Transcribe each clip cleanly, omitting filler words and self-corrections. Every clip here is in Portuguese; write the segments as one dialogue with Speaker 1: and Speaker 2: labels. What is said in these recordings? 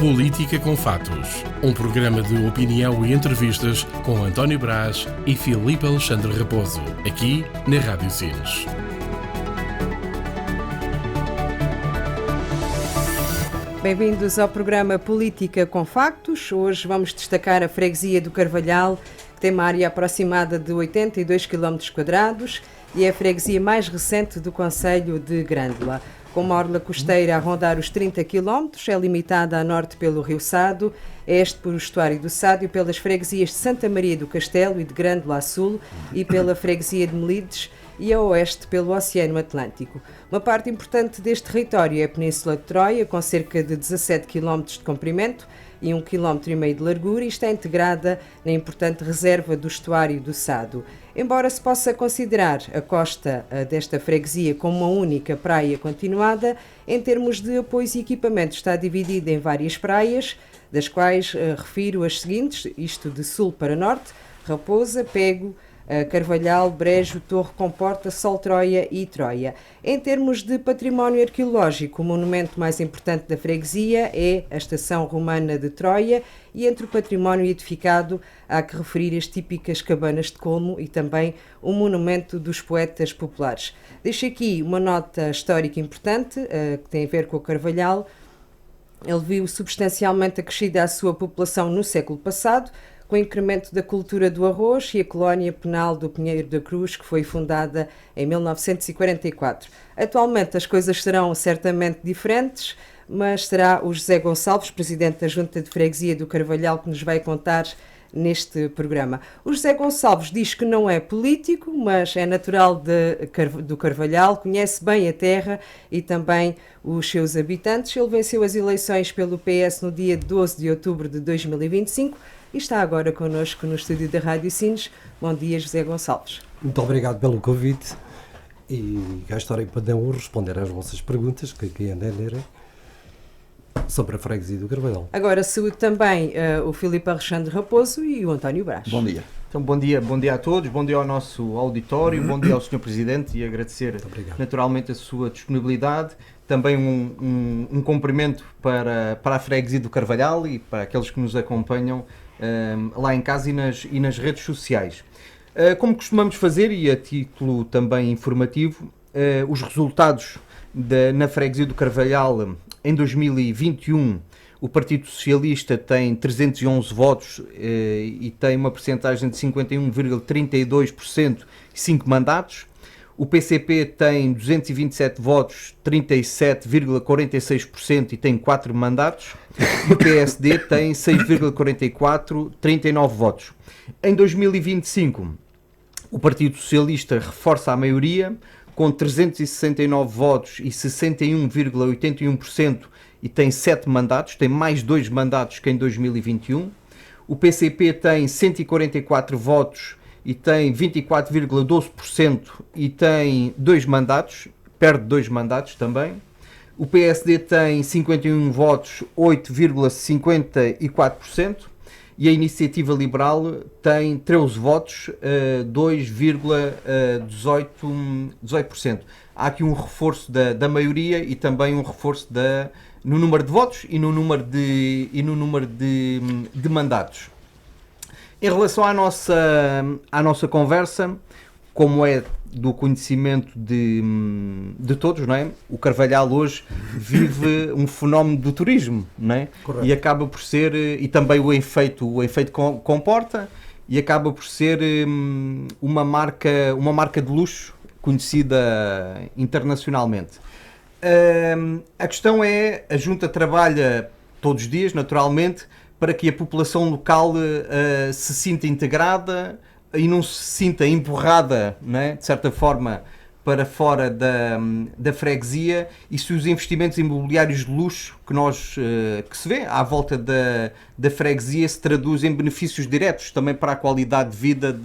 Speaker 1: Política com Fatos, um programa de opinião e entrevistas com António Brás e Filipe Alexandre Raposo, aqui na Rádio Sines.
Speaker 2: Bem-vindos ao programa Política com Factos. Hoje vamos destacar a freguesia do Carvalhal, que tem uma área aproximada de 82 km² e é a freguesia mais recente do concelho de Grândola. Com uma orla costeira a rondar os 30 km, é limitada a norte pelo Rio Sado, a este por o estuário do Sado e pelas freguesias de Santa Maria do Castelo e de Grândola a sul e pela freguesia de Melides e a oeste pelo Oceano Atlântico. Uma parte importante deste território é a Península de Troia, com cerca de 17 km de comprimento e 1,5 km de largura, e está integrada na importante reserva do estuário do Sado. Embora se possa considerar a costa desta freguesia como uma única praia continuada, em termos de apoios e equipamentos está dividida em várias praias, das quais refiro as seguintes, isto de sul para norte: Raposa, Pego, Carvalhal, Brejo, Torre, Comporta, Sol, Troia e Troia. Em termos de património arqueológico, o monumento mais importante da freguesia é a Estação Romana de Troia, e entre o património edificado há que referir as típicas cabanas de colmo e também o monumento dos poetas populares. Deixo aqui uma nota histórica importante que tem a ver com o Carvalhal. Ele viu substancialmente acrescida a sua população no século passado, com o incremento da cultura do arroz e a colónia penal do Pinheiro da Cruz, que foi fundada em 1944. Atualmente as coisas serão certamente diferentes, mas será o José Gonçalves, presidente da Junta de Freguesia do Carvalhal, que nos vai contar neste programa. O José Gonçalves diz que não é político, mas é natural do Carvalhal, conhece bem a terra e também os seus habitantes. Ele venceu as eleições pelo PS no dia 12 de outubro de 2025 e está agora connosco no estúdio da Rádio Sines. Bom dia, José Gonçalves.
Speaker 3: Muito obrigado pelo convite e cá estarei para responder às vossas perguntas que entenderem sobre a freguesia do Carvalhal.
Speaker 2: Agora saúde também o Filipe Alexandre Raposo e o António Brás.
Speaker 4: Bom dia. Então, bom dia a todos, bom dia ao nosso auditório, bom dia ao Sr. Presidente, e agradecer naturalmente a sua disponibilidade. Também um cumprimento para a freguesia do Carvalhal e para aqueles que nos acompanham lá em casa e nas redes sociais. Como costumamos fazer, e a título também informativo, os resultados na freguesia do Carvalhal em 2021, o Partido Socialista tem 311 votos e tem uma percentagem de 51,32% e 5 mandatos. O PCP tem 227 votos, 37,46% e tem 4 mandatos. E o PSD tem 6,44%, 39 votos. Em 2025, o Partido Socialista reforça a maioria, com 369 votos e 61,81% e tem 7 mandatos, tem mais 2 mandatos que em 2021. O PCP tem 144 votos e tem 24,12% e tem 2 mandatos, perde 2 mandatos também. O PSD tem 51 votos, 8,54%, e a Iniciativa Liberal tem 13 votos, 2,18%. Há aqui um reforço da maioria e também um reforço no número de votos e no número de mandatos. Em relação à nossa conversa, como é do conhecimento de todos, não é? O Carvalhal hoje vive um fenómeno do turismo, não é? E acaba por ser, e também o efeito comporta, e acaba por ser uma marca de luxo conhecida internacionalmente. A questão é, a Junta trabalha todos os dias, naturalmente, para que a população local se sinta integrada e não se sinta empurrada, não é, de certa forma, para fora da freguesia, e se os investimentos imobiliários de luxo que se vê à volta da freguesia se traduzem em benefícios diretos também para a qualidade de vida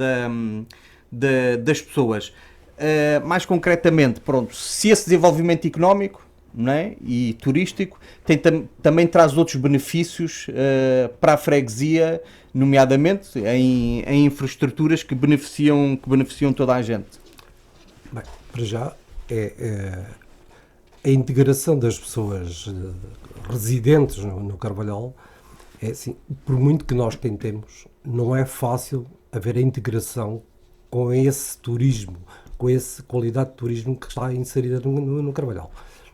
Speaker 4: das pessoas. Mais concretamente, se esse desenvolvimento económico, não é, e turístico também traz outros benefícios para a freguesia, nomeadamente em infraestruturas que beneficiam toda a gente.
Speaker 3: Bem, para já a integração das pessoas residentes no Carvalhal, é assim, por muito que nós tentemos, não é fácil haver a integração com esse turismo, com essa qualidade de turismo que está inserida no Carvalhal.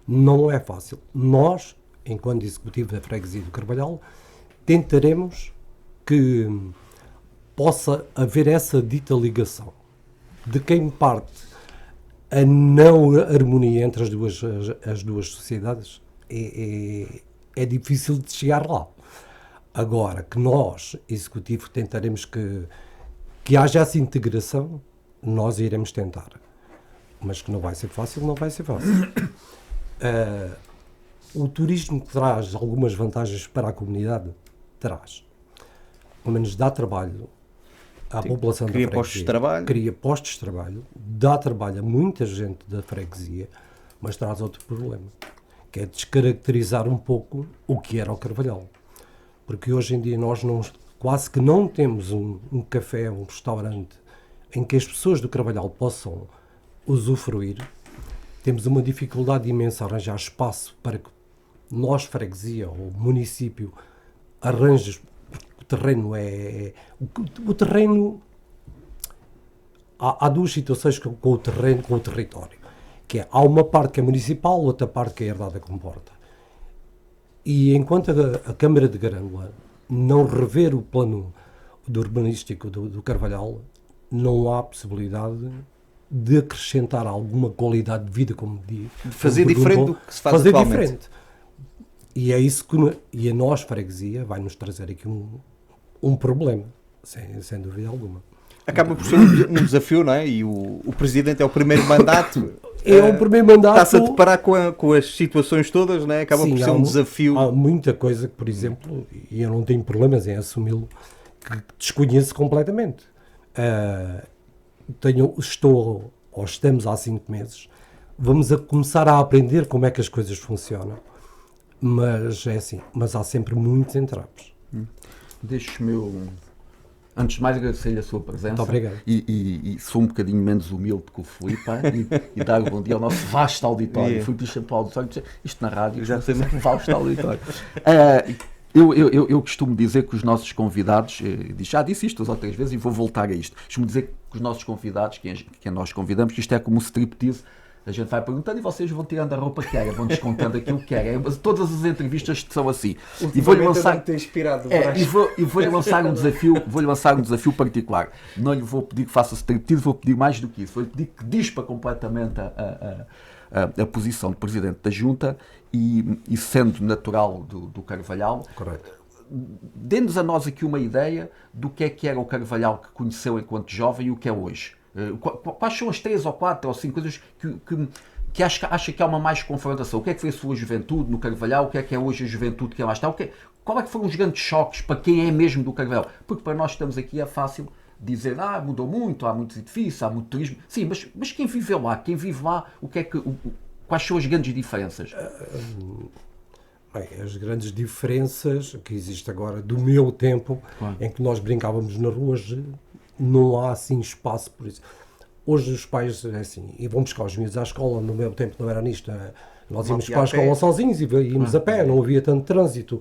Speaker 3: Não é fácil. Nós, enquanto executivo da freguesia do Carvalhal, tentaremos que possa haver essa dita ligação. De quem parte a não harmonia entre as duas sociedades é difícil de chegar lá. Agora, que nós, executivo, tentaremos que haja essa integração, nós iremos tentar. Mas que não vai ser fácil, não vai ser fácil. O turismo traz algumas vantagens para a comunidade? Traz. Pelo menos dá trabalho à população da freguesia.
Speaker 4: Cria postos de trabalho.
Speaker 3: Cria postos de trabalho, dá trabalho a muita gente da freguesia, mas traz outro problema, que é descaracterizar um pouco o que era o Carvalhal. Porque hoje em dia nós quase que não temos um café, um restaurante em que as pessoas do Carvalhal possam usufruir. Temos uma dificuldade imensa a arranjar espaço para que nós, freguesia ou município, arranjemos. O terreno há duas situações com o terreno, com o território, que há uma parte que é municipal, outra parte que é herdada com porta. E enquanto a Câmara de Grândola não rever o plano urbanístico do Carvalhal, não há possibilidade de acrescentar alguma qualidade de vida, como diz.
Speaker 4: De fazer diferente do que se faz atualmente. Diferente.
Speaker 3: E é isso que a nós, freguesia, vai nos trazer aqui um problema, sem dúvida alguma.
Speaker 4: Acaba por ser um desafio, não é? E o Presidente é o primeiro mandato.
Speaker 3: É o primeiro mandato.
Speaker 4: Está-se a deparar com as situações todas, não é? Acaba por ser um desafio.
Speaker 3: Há muita coisa que, por exemplo, e eu não tenho problemas em assumi-lo, que desconheço completamente. Estamos há 5 meses, vamos a começar a aprender como é que as coisas funcionam, mas é assim, mas há sempre muitos entraves.
Speaker 5: Deixe-me antes de mais agradecer-lhe a sua presença.
Speaker 3: Muito obrigado.
Speaker 5: E sou um bocadinho menos humilde que o Filipe e dar o bom dia ao nosso vasto auditório. Fui para o auditório, isto na rádio, já sei muito vasto auditório. Eu costumo dizer que os nossos convidados, já disse isto 2 ou 3 vezes e vou voltar a isto, costumo dizer que os nossos convidados, quem nós convidamos, que isto é como um striptease, a gente vai perguntando e vocês vão tirando a roupa que é, vão descontando aquilo que é. Todas as entrevistas são assim.
Speaker 4: E vou-lhe lançar,
Speaker 5: vou-lhe lançar um desafio particular. Não lhe vou pedir que faça striptease, vou pedir mais do que isso. Vou-lhe pedir que dispa completamente a posição de Presidente da Junta e sendo natural do Carvalhal.
Speaker 3: Correto.
Speaker 5: Dê-nos a nós aqui uma ideia do que era o Carvalhal que conheceu enquanto jovem e o que é hoje. Quais são as 3 ou 4 ou 5 coisas que acha que há uma mais confrontação? O que é que foi a sua juventude no Carvalhal? O que é hoje a juventude que lá está? Qual é que foram os grandes choques para quem é mesmo do Carvalhal? Porque para nós que estamos aqui é fácil dizer, mudou muito, há muitos edifícios, há muito turismo. Sim, mas quem viveu lá? Quem vive lá, quais são as grandes diferenças?
Speaker 3: Bem, as grandes diferenças que existem agora do meu tempo, em que nós brincávamos nas ruas, não há assim espaço por isso. Hoje os pais, assim, e vão buscar os miúdos à escola, no meu tempo não era nisto, nós íamos para a escola sozinhos e íamos a pé, não havia tanto trânsito.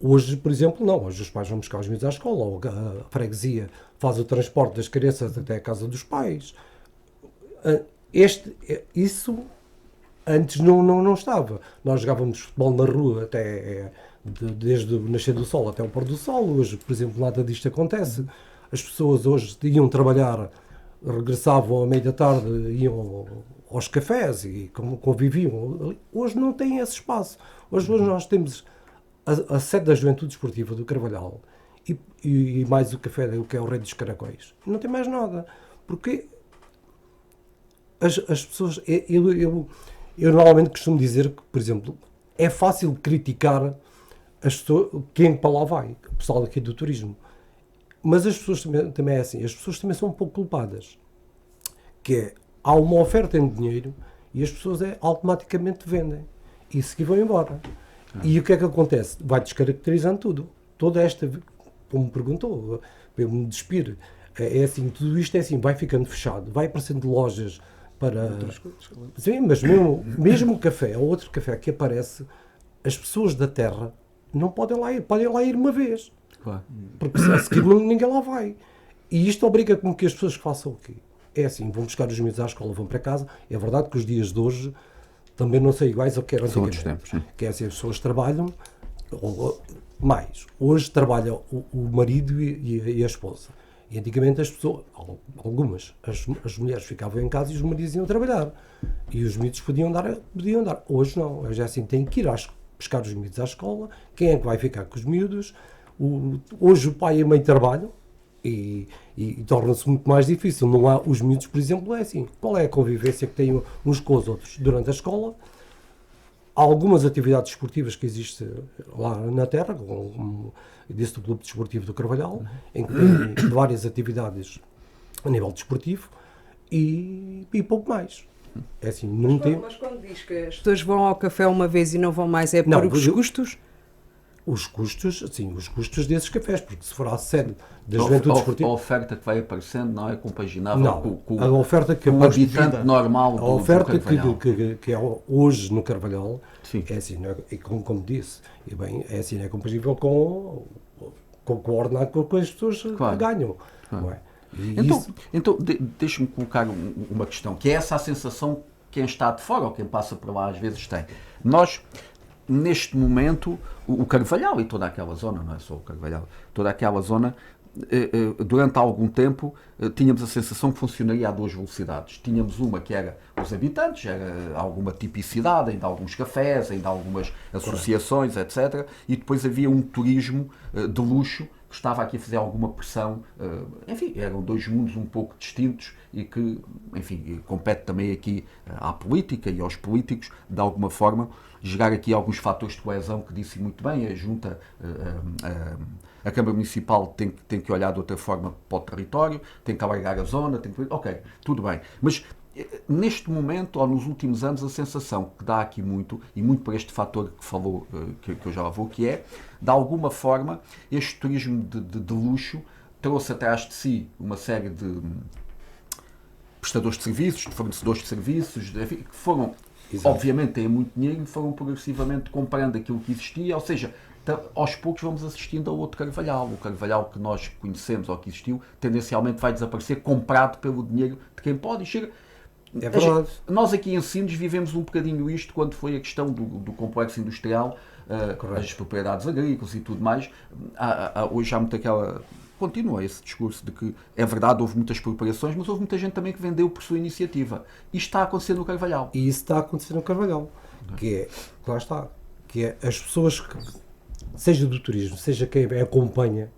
Speaker 3: Hoje, por exemplo, não, hoje os pais vão buscar os miúdos à escola, ou a freguesia faz o transporte das crianças até a casa dos pais. Isso antes não estava. Nós jogávamos futebol na rua desde o nascer do sol até o pôr do sol. Hoje, por exemplo, nada disto acontece. As pessoas hoje iam trabalhar, regressavam à meia da tarde, iam aos cafés e conviviam. Hoje não tem esse espaço. Hoje nós temos a sede da Juventude Desportiva do Carvalhal e mais o café, o que é o Rei dos Caracóis. Não tem mais nada. Porque as pessoas... Eu normalmente costumo dizer que, por exemplo, é fácil criticar as pessoas, quem para lá vai, o pessoal aqui do turismo. Mas as pessoas também é assim, as pessoas também são um pouco culpadas. Que é, há uma oferta em dinheiro e as pessoas automaticamente vendem. E se vão embora. E o que é que acontece? Vai descaracterizando tudo. Toda esta, como me perguntou, para eu me despir, é assim, tudo isto é assim, vai ficando fechado, vai aparecendo lojas para... Sim, mas mesmo o café, ou outro café que aparece, as pessoas da terra não podem lá ir. Podem lá ir uma vez.
Speaker 5: Claro.
Speaker 3: Porque a seguir ninguém lá vai. E isto obriga com que as pessoas façam o quê? É assim, vão buscar os miúdos à escola, vão para casa. É verdade que os dias de hoje também não são iguais ao que eram
Speaker 5: São
Speaker 3: antigamente.
Speaker 5: outros tempos, sim.
Speaker 3: Que é assim, as pessoas trabalham mais. Hoje trabalha o marido e a esposa. E antigamente as pessoas, algumas, as mulheres ficavam em casa e os maridos iam trabalhar. E os miúdos podiam dar. Hoje não. Hoje é assim, têm que ir buscar os miúdos à escola. Quem é que vai ficar com os miúdos? Hoje o pai e a mãe trabalham e torna-se muito mais difícil. Não há, os miúdos, por exemplo, é assim. Qual é a convivência que têm uns com os outros durante a escola? Há algumas atividades esportivas que existem lá na terra, como disse do Clube Desportivo do Carvalhal, em que tem várias atividades a nível desportivo e pouco mais. É assim, não tem...
Speaker 2: Mas quando diz que as pessoas vão ao café uma vez e não vão mais, é por
Speaker 3: Não,
Speaker 2: os custos?
Speaker 3: Os custos, sim, os custos desses cafés, porque se for à sede da Juventude
Speaker 5: A
Speaker 3: Desportiva...
Speaker 5: oferta que vai aparecendo não é compaginável
Speaker 3: Não,
Speaker 5: com
Speaker 3: a oferta que
Speaker 5: o habitante normal
Speaker 3: a oferta
Speaker 5: do Carvalhal.
Speaker 3: que é hoje no Carvalhal,
Speaker 5: Sim.
Speaker 3: é assim, não é, e como disse, e bem, é assim, é compatível com o ordenado que as pessoas
Speaker 5: Claro.
Speaker 3: ganham.
Speaker 5: Claro.
Speaker 3: Não é? E
Speaker 5: Então deixa-me colocar uma questão, que é essa a sensação que quem está de fora ou quem passa por lá às vezes tem. Nós, neste momento, o Carvalhal e toda aquela zona, não é só o Carvalhal, toda aquela zona, durante algum tempo tínhamos a sensação que funcionaria a duas velocidades. Tínhamos uma que era os habitantes, era alguma tipicidade, ainda alguns cafés, ainda algumas associações, etc. E depois havia um turismo de luxo que estava aqui a fazer alguma pressão. Enfim, eram dois mundos um pouco distintos e que, enfim, compete também aqui à política e aos políticos, de alguma forma, gerar aqui alguns fatores de coesão que disse muito bem, a Junta, a Câmara Municipal tem que olhar de outra forma para o território, tem que alargar a zona, ok, tudo bem. Mas neste momento, ou nos últimos anos, a sensação que dá aqui muito, e muito por este fator que falou, que eu já lá vou, que é, de alguma forma, este turismo de luxo trouxe atrás de si uma série de prestadores de serviços, de fornecedores de serviços, enfim, que foram, obviamente, têm muito dinheiro e foram progressivamente comprando aquilo que existia, ou seja, aos poucos vamos assistindo a outro Carvalhal. O Carvalhal que nós conhecemos ou que existiu, tendencialmente vai desaparecer, comprado pelo dinheiro de quem pode. E chega...
Speaker 3: É verdade.
Speaker 5: Nós aqui em Sines vivemos um bocadinho isto quando foi a questão do complexo industrial, as propriedades agrícolas e tudo mais. Hoje há muito aquela... Continua esse discurso de que é verdade, houve muitas expropriações, mas houve muita gente também que vendeu por sua iniciativa. Isto está a acontecer no Carvalhal.
Speaker 3: E isso está a acontecer no Carvalhal, lá está, que é as pessoas que, seja do turismo, seja quem acompanha,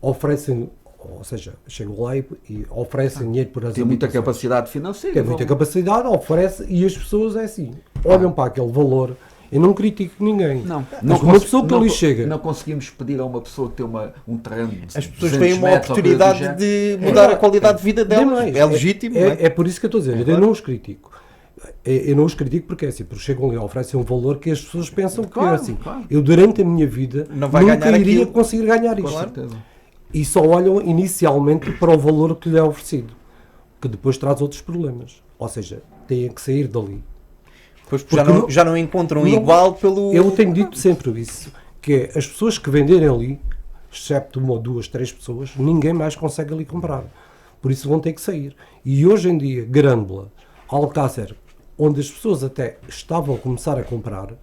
Speaker 3: oferecem, ou seja, chegam lá e oferecem dinheiro por as
Speaker 5: Tem muita
Speaker 3: habitações.
Speaker 5: capacidade financeira.
Speaker 3: Tem muita capacidade, oferece, e as pessoas é assim, olham para aquele valor. Eu não critico ninguém. Mas uma pessoa que ali chega...
Speaker 5: Não conseguimos pedir a uma pessoa ter um terreno de
Speaker 4: As pessoas
Speaker 5: 200
Speaker 4: têm uma
Speaker 5: metros ou coisa do
Speaker 4: oportunidade
Speaker 5: género.
Speaker 4: de mudar a qualidade de vida delas.
Speaker 3: mais.
Speaker 4: É legítimo. não é?
Speaker 3: É por isso que eu estou a dizer. Eu não os critico. Eu não os critico porque é assim, porque chegam ali a oferecer um valor que as pessoas pensam que
Speaker 5: Claro,
Speaker 3: é assim.
Speaker 5: claro.
Speaker 3: Eu durante a minha vida
Speaker 4: Não vai
Speaker 3: nunca
Speaker 4: ganhar
Speaker 3: iria
Speaker 4: aquilo.
Speaker 3: conseguir ganhar isto.
Speaker 4: Claro.
Speaker 5: Certeza.
Speaker 3: E só olham inicialmente para o valor que lhe é oferecido, que depois traz outros problemas. Ou seja, têm que sair dali.
Speaker 4: Pois
Speaker 3: Porque
Speaker 4: já não encontram
Speaker 3: não-
Speaker 4: igual pelo...
Speaker 3: Eu tenho dito sempre isso, que é as pessoas que venderem ali, excepto uma, duas, três pessoas, ninguém mais consegue ali comprar. Por isso vão ter que sair. E hoje em dia, Grândola, Alcácer, onde as pessoas até estavam a começar a comprar,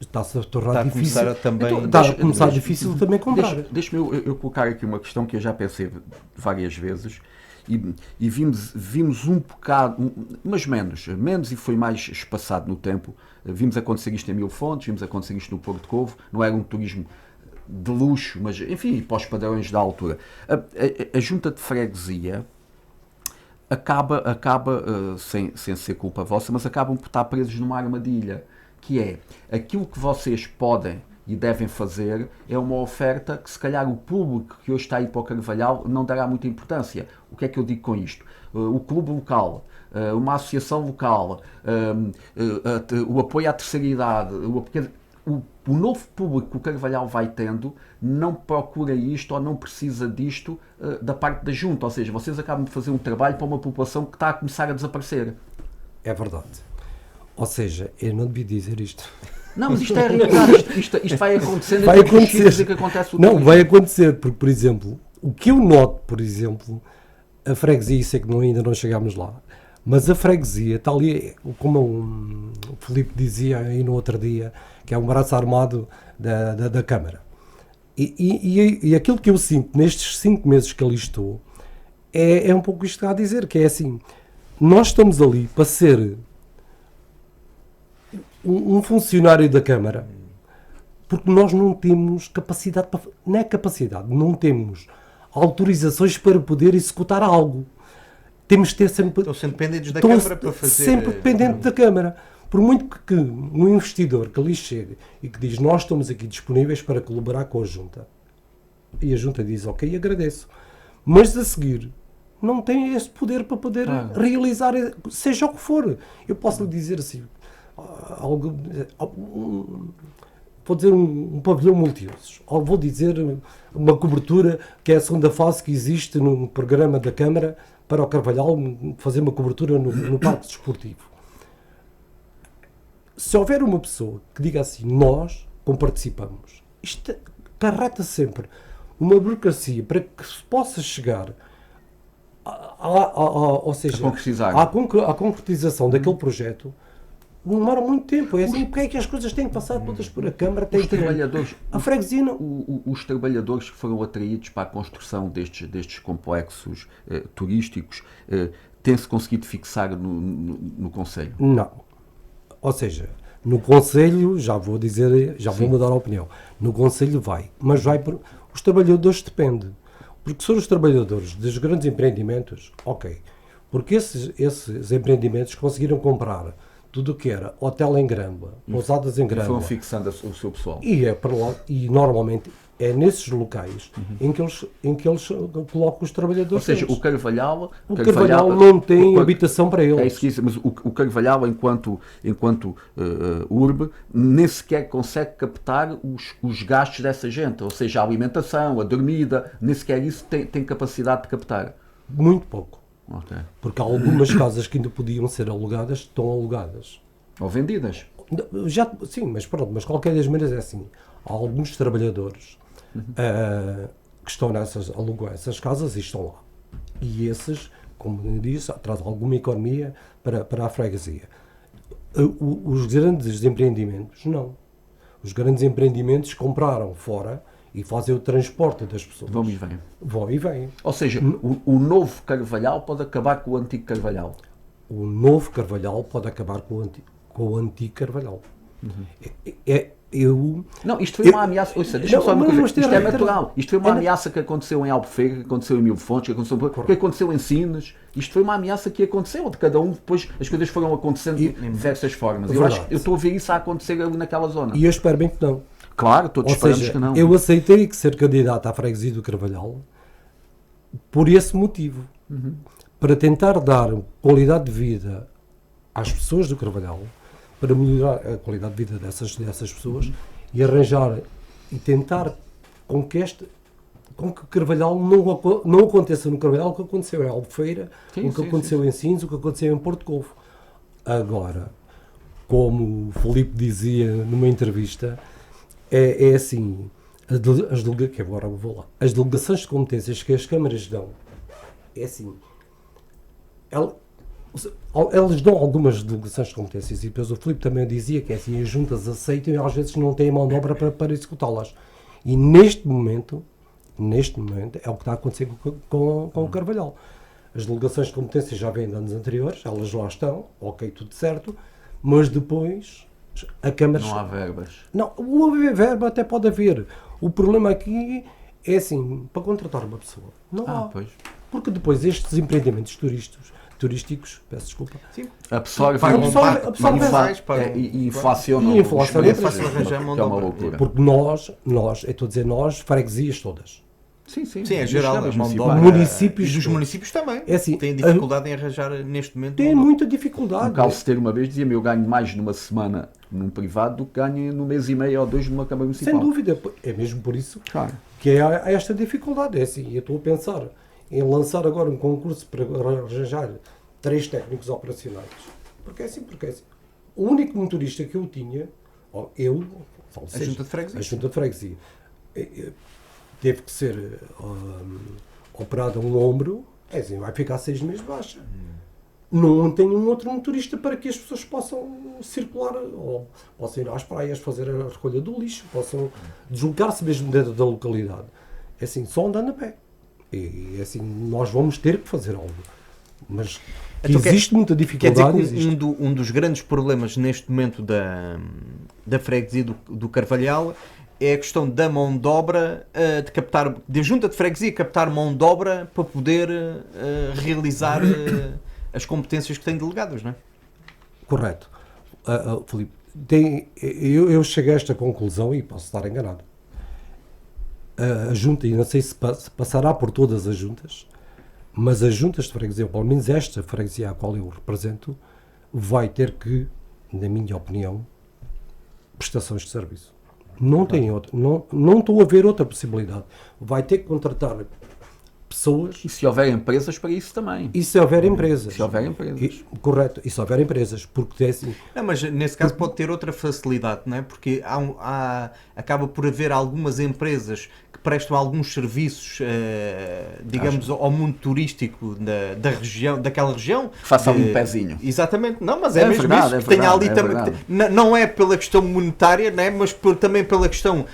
Speaker 3: está-se a tornar
Speaker 4: Está a
Speaker 3: difícil.
Speaker 4: começar a também...
Speaker 5: Então,
Speaker 3: Está a começar difícil também comprar.
Speaker 5: Deixa-me eu colocar aqui uma questão que eu já pensei várias vezes e vimos um bocado, mas menos e foi mais espaçado no tempo. Vimos acontecer isto em Mil Fontes, vimos acontecer isto no Porto Covo, não era um turismo de luxo, mas enfim, para os padrões da altura. A junta de freguesia acaba sem ser culpa vossa, mas acabam por estar presos numa armadilha, que é aquilo que vocês podem e devem fazer é uma oferta que se calhar o público que hoje está aí para o Carvalhal não dará muita importância. O que é que eu digo com isto? O clube local, uma associação local, o apoio à terceira idade, o novo público que o Carvalhal vai tendo não procura isto ou não precisa disto da parte da junta, ou seja, vocês acabam de fazer um trabalho para uma população que está a começar a desaparecer.
Speaker 3: É verdade. Ou seja, eu não devia dizer isto.
Speaker 5: Não, mas isto é realidade, isto vai acontecendo
Speaker 3: Vai
Speaker 5: em todos os
Speaker 3: acontecer.
Speaker 5: sítios em que acontece o
Speaker 3: Não,
Speaker 5: turismo.
Speaker 3: vai acontecer, porque, por exemplo, o que eu noto, por exemplo, a freguesia, sei que ainda não chegámos lá, mas a freguesia está ali, como o Filipe dizia aí no outro dia, que é um braço armado da Câmara. E aquilo que eu sinto nestes 5 meses que ali estou, é um pouco isto que está a dizer, que é assim, nós estamos ali para ser um funcionário da Câmara, porque nós não temos capacidade, não é capacidade, não temos autorizações para poder executar algo. Temos de ter sempre...
Speaker 4: Estão sempre dependentes da
Speaker 3: estão
Speaker 4: Câmara para fazer...
Speaker 3: Sempre dependente da Câmara. Por muito que um investidor que ali chegue e que diz, nós estamos aqui disponíveis para colaborar com a Junta. E a Junta diz, ok, agradeço. Mas a seguir, não tem esse poder para poder realizar, seja o que for. Eu posso lhe dizer assim, vou dizer um pavilhão multiusos, ou vou dizer uma cobertura que é a segunda fase que existe no programa da Câmara para o Carvalhal fazer uma cobertura no parque desportivo. Se houver uma pessoa que diga assim, nós comparticipamos, isto carreta sempre uma burocracia para que se possa chegar ou seja, à concretização daquele projeto, demora muito tempo. É assim, porque é que as coisas têm que passar todas por a Câmara?
Speaker 5: Os trabalhadores,
Speaker 3: a freguesia não...
Speaker 5: os trabalhadores que foram atraídos para a construção destes complexos turísticos têm-se conseguido fixar no Conselho?
Speaker 3: Não. Ou seja, no Conselho, já vou mudar a opinião, no Conselho vai, mas vai por... Os trabalhadores dependem. Porque são os trabalhadores dos grandes empreendimentos, ok. Porque esses empreendimentos conseguiram comprar tudo o que era hotel em Grândola, pousadas em Grândola.
Speaker 5: Foram fixando o seu pessoal.
Speaker 3: E normalmente é nesses locais em que eles colocam os trabalhadores.
Speaker 5: Ou seja,
Speaker 3: deles.
Speaker 5: o Carvalhal
Speaker 3: não tem habitação para eles.
Speaker 5: É isso que diz, mas o Carvalhal, enquanto urbe, nem sequer consegue captar os gastos dessa gente. Ou seja, a alimentação, a dormida, nem sequer isso tem capacidade de captar.
Speaker 3: Muito pouco.
Speaker 5: Okay.
Speaker 3: Porque há algumas casas que ainda podiam ser alugadas, estão alugadas.
Speaker 5: Ou vendidas.
Speaker 3: Sim, mas pronto, mas qualquer das maneiras é assim. Há alguns trabalhadores que estão alugam essas casas e estão lá. E esses, como eu disse, trazem alguma economia para a freguesia. Os grandes empreendimentos, não. Os grandes empreendimentos compraram fora e fazem o transporte das pessoas.
Speaker 5: Vão e vêm.
Speaker 3: Vão e vêm.
Speaker 5: Ou seja, o novo Carvalhal pode acabar com o antigo Carvalhal.
Speaker 3: O novo Carvalhal pode acabar com o antigo Carvalhal.
Speaker 5: Não, isto foi uma ameaça. Ouça, deixa-me só uma coisa. Isto é natural. Isto foi uma ameaça que aconteceu em Albufeira, que aconteceu em Mil Fontes, que aconteceu em Sines. Isto foi uma ameaça que aconteceu. De cada um, depois as coisas foram acontecendo de diversas formas. Eu estou a ver isso a acontecer ali naquela zona.
Speaker 3: E eu espero bem que não.
Speaker 5: Claro, todos esperamos que não.
Speaker 3: Eu aceitei que ser candidato à freguesia do Carvalhal por esse motivo. Para tentar dar qualidade de vida às pessoas do Carvalhal, para melhorar a qualidade de vida dessas pessoas e arranjar e tentar com que o Carvalhal não aconteça no Carvalhal o que aconteceu em Albufeira, o que aconteceu em Sines, o que aconteceu em Porto Covo. Agora, como o Filipe dizia numa entrevista, é assim, que agora vou lá, as delegações de competências que as câmaras dão, é assim, elas dão algumas delegações de competências e depois o Filipe também dizia que é assim, as juntas aceitam e às vezes não têm mão de obra para executá-las. E neste momento é o que está a acontecer com o Carvalhal. As delegações de competências já vêm de anos anteriores, elas lá estão, ok, tudo certo, mas depois a Câmara...
Speaker 5: Não há verbas.
Speaker 3: Não, o verba até pode haver. O problema aqui é assim, para contratar uma pessoa, não há.
Speaker 5: Pois.
Speaker 3: Porque depois estes empreendimentos turísticos, peço desculpa,
Speaker 5: Absorve e inflaciona.
Speaker 3: E inflaciona.
Speaker 4: É fácil arranjar mão de
Speaker 5: é uma
Speaker 4: obra.
Speaker 5: loucura.
Speaker 3: Porque nós, eu estou a dizer nós, freguesias todas.
Speaker 5: Sim, sim.
Speaker 4: Sim, é
Speaker 5: Dos
Speaker 4: geral,
Speaker 5: câmaras
Speaker 4: a mão de
Speaker 5: municipais.
Speaker 4: obra.
Speaker 3: Municípios
Speaker 4: E dos
Speaker 3: todos.
Speaker 4: municípios também.
Speaker 3: É assim,
Speaker 4: Têm dificuldade em arranjar neste momento.
Speaker 3: Tem
Speaker 4: mão de obra.
Speaker 3: muita dificuldade.
Speaker 5: Um calceteiro uma vez dizia-me, eu ganho mais numa semana num privado do que ganho no mês e meio ou 2 numa Câmara Municipal.
Speaker 3: Sem dúvida. É mesmo por isso
Speaker 5: Claro.
Speaker 3: que há esta dificuldade. É assim, eu estou a pensar em lançar agora um concurso para arranjar 3 técnicos operacionais. Porque é assim. O único motorista que eu tinha,
Speaker 4: A Junta de Freguesia.
Speaker 3: a Junta de Freguesia, teve que ser operado um ombro, é assim, vai ficar 6 meses baixa. Não tem um outro motorista para que as pessoas possam circular, ou possam ir às praias fazer a recolha do lixo, possam deslocar-se mesmo dentro da localidade. É assim, só andando a pé. E é assim, nós vamos ter que fazer algo. Mas que
Speaker 4: Então,
Speaker 3: existe muita
Speaker 4: Quer
Speaker 3: dificuldade.
Speaker 4: dizer que
Speaker 3: existe.
Speaker 4: um dos grandes problemas neste momento da freguesia do Carvalhal é a questão da mão de obra, de junta de freguesia captar mão de obra para poder realizar as competências que tem delegadas, não é?
Speaker 3: Correto. Filipe, eu cheguei a esta conclusão e posso estar enganado. A junta, e não sei se passará por todas as juntas, mas as juntas de freguesia, ou pelo menos esta freguesia a qual eu represento, vai ter que, na minha opinião, prestações de serviço. Não tem outra, não estou a ver outra possibilidade. Vai ter que contratar pessoas.
Speaker 5: E se houver empresas para isso também.
Speaker 3: E se houver empresas.
Speaker 5: Se houver empresas.
Speaker 3: Correto. E se houver empresas. Porque é assim.
Speaker 4: Não, mas nesse caso pode ter outra facilidade, não é? Porque acaba por haver algumas empresas que prestam alguns serviços, digamos, ao mundo turístico da região, daquela região.
Speaker 5: Que faça ali um pezinho.
Speaker 4: Exatamente. Não, mas é mesmo
Speaker 5: verdade,
Speaker 4: isso.
Speaker 5: é
Speaker 4: Que tenha ali
Speaker 5: verdade,
Speaker 4: também.
Speaker 5: verdade.
Speaker 4: Não é pela questão monetária, né? Mas também pela questão,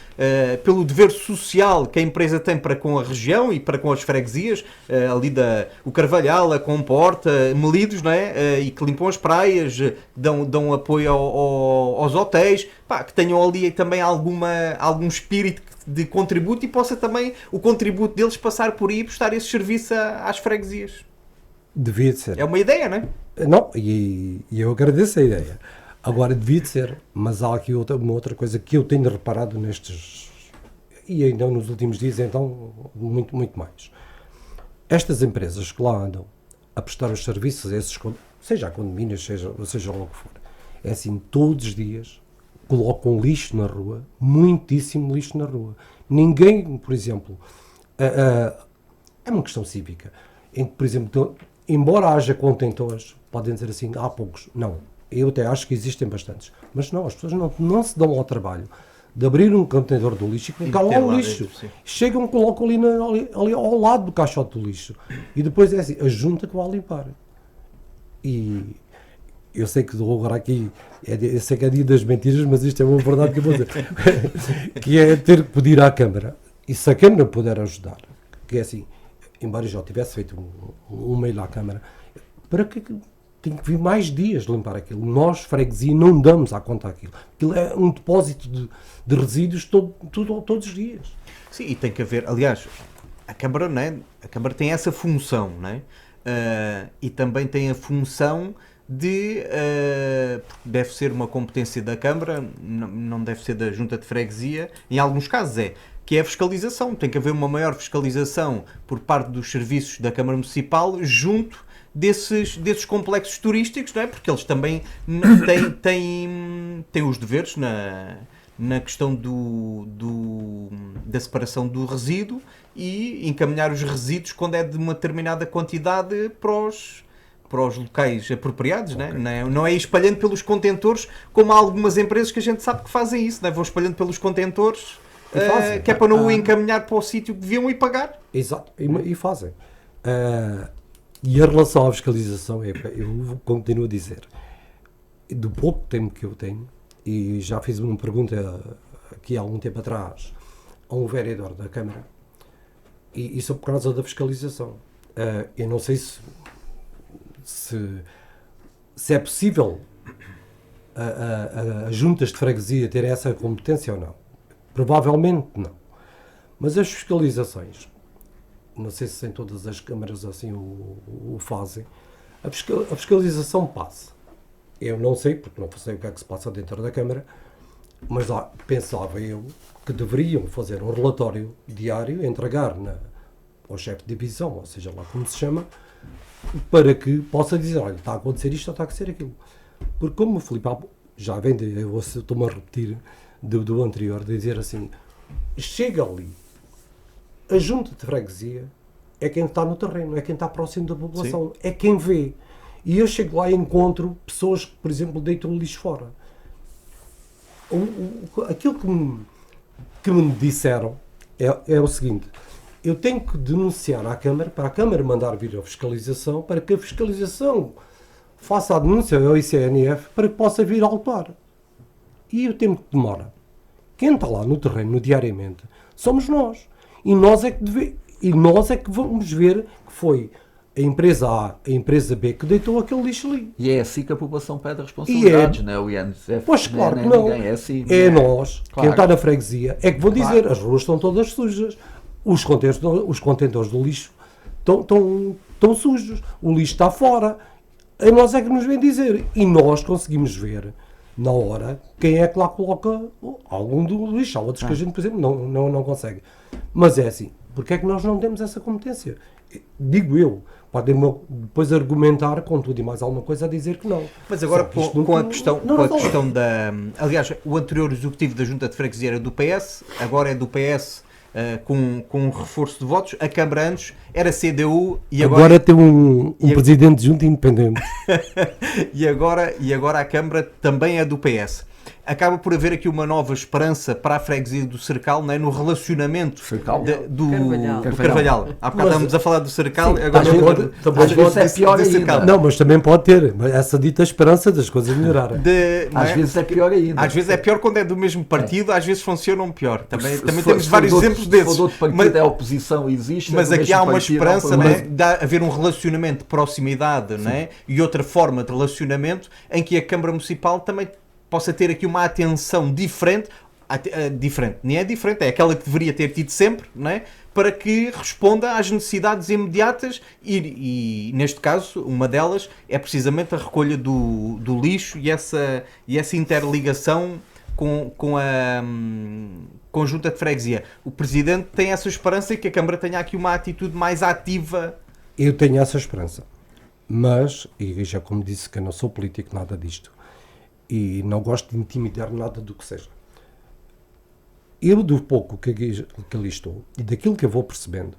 Speaker 4: pelo dever social que a empresa tem para com a região e para com as freguesias, ali o Carvalhal, a Comporta, Melidos, não é? E que limpam as praias, dão apoio aos hotéis, pá, que tenham ali também algum espírito de contributo e possa também o contributo deles passar por aí e prestar esse serviço às freguesias.
Speaker 3: Devia de ser.
Speaker 4: É uma ideia, não é?
Speaker 3: Não, e eu agradeço a ideia. Agora devia de ser, mas há aqui uma outra coisa que eu tenho reparado nestes, e ainda nos últimos dias, então, muito, muito mais. Estas empresas que lá andam a prestar os serviços, seja a condomínios, seja lá o que for, é assim, todos os dias colocam lixo na rua, muitíssimo lixo na rua. Ninguém, por exemplo, é uma questão cívica, em que, por exemplo, embora haja contentores, podem dizer assim, há poucos, não, eu até acho que existem bastantes, mas não, as pessoas não se dão ao trabalho de abrir um contentor do lixo e colocar lá o lixo.
Speaker 4: Dentro,
Speaker 3: Chegam, colocam ali ao lado do caixote do lixo. E depois é assim, a junta que vai limpar. E eu sei que dou agora aqui, eu sei que é dia das mentiras, mas isto é uma verdade que eu vou dizer. Que é ter que pedir à Câmara. E se a Câmara puder ajudar, que é assim, embora eu já tivesse feito um mail à Câmara, para que tem que vir mais dias limpar aquilo. Nós, freguesia, não damos à conta aquilo. Aquilo é um depósito de resíduos todos os dias.
Speaker 4: Sim, e tem que haver, aliás, a Câmara, não é? A Câmara tem essa função, não é? E também tem a função de, deve ser uma competência da Câmara, não deve ser da Junta de Freguesia, em alguns casos que é a fiscalização. Tem que haver uma maior fiscalização por parte dos serviços da Câmara Municipal junto desses complexos turísticos, não é? Porque eles também têm os deveres na questão da separação do resíduo e encaminhar os resíduos quando é de uma determinada quantidade para os locais apropriados, okay. Não é espalhando pelos contentores, como há algumas empresas que a gente sabe que fazem isso, não é? Vão espalhando pelos contentores, que é para não o encaminhar para o sítio que deviam ir pagar.
Speaker 3: Exato, e fazem. E em relação à fiscalização, eu continuo a dizer, do pouco tempo que eu tenho, e já fiz uma pergunta aqui há algum tempo atrás a um vereador da Câmara, e isso é por causa da fiscalização. Eu não sei se é possível as juntas de freguesia terem essa competência ou não. Provavelmente não. Mas as fiscalizações, não sei se em todas as câmaras assim o fazem, a fiscalização passa. Eu não sei, porque não sei o que é que se passa dentro da Câmara, Mas pensava eu que deveriam fazer um relatório diário, entregar ao chefe de divisão, ou seja lá como se chama, para que possa dizer, olha, está a acontecer isto ou está a acontecer aquilo. Porque como o Filipe já vem, eu estou-me a repetir do anterior, de dizer assim, chega ali, a junta de freguesia é quem está no terreno, é quem está próximo da população, é quem vê. E eu chego lá e encontro pessoas que, por exemplo, deitam o lixo fora. Aquilo que me disseram é o seguinte, eu tenho que denunciar à Câmara, para a Câmara mandar vir a fiscalização, para que a fiscalização faça a denúncia ao ICNF para que possa vir autuar. E o tempo que demora. Quem está lá no terreno diariamente somos nós. E nós é que vamos ver que foi a empresa A, a empresa B que deitou aquele lixo ali.
Speaker 5: E é assim que a população pede responsabilidades, não é? O INSF,
Speaker 3: pois claro que não.
Speaker 5: É, assim,
Speaker 3: é nós,
Speaker 5: claro.
Speaker 3: Quem está na freguesia, é que vão dizer, as ruas estão todas sujas, os contentores do lixo estão sujos, o lixo está fora. A nós é que nos vem dizer. E nós conseguimos ver, na hora, quem é que lá coloca algum do lixo. Há outros que a gente, por exemplo, não consegue. Mas é assim, porque é que nós não temos essa competência? Digo eu. Podem depois argumentar com tudo e mais alguma coisa a dizer que não.
Speaker 4: Mas agora com a questão da... Aliás, o anterior executivo da Junta de Freguesia era do PS, agora é do PS com um reforço de votos. A Câmara antes era CDU e agora
Speaker 3: tem um presidente de junta independente.
Speaker 4: e agora a Câmara também é do PS. Acaba por haver aqui uma nova esperança para a freguesia do Cercal, não é? No relacionamento do Carvalhal. Há bocado estávamos a falar do Cercal, agora
Speaker 5: às vezes é pior ainda.
Speaker 3: Não, mas também pode ter essa dita esperança das coisas melhorarem.
Speaker 5: Às vezes é pior ainda.
Speaker 4: Às vezes é pior quando é do mesmo partido, às vezes funcionam pior. Também temos vários exemplos desses.
Speaker 5: Se for outro partido, a oposição existe.
Speaker 4: Mas aqui há uma esperança, não é? De haver um relacionamento de proximidade, não é? E outra forma de relacionamento em que a Câmara Municipal também possa ter aqui uma atenção diferente, nem é diferente, é aquela que deveria ter tido sempre, não é? Para que responda às necessidades imediatas e neste caso, uma delas é precisamente a recolha do lixo e essa interligação com a Junta de Freguesia. O Presidente tem essa esperança que a Câmara tenha aqui uma atitude mais ativa.
Speaker 3: Eu tenho essa esperança, mas, e já como disse que eu não sou político, nada disto, e não gosto de intimidar nada do que seja. Eu, do pouco que ali estou, e daquilo que eu vou percebendo,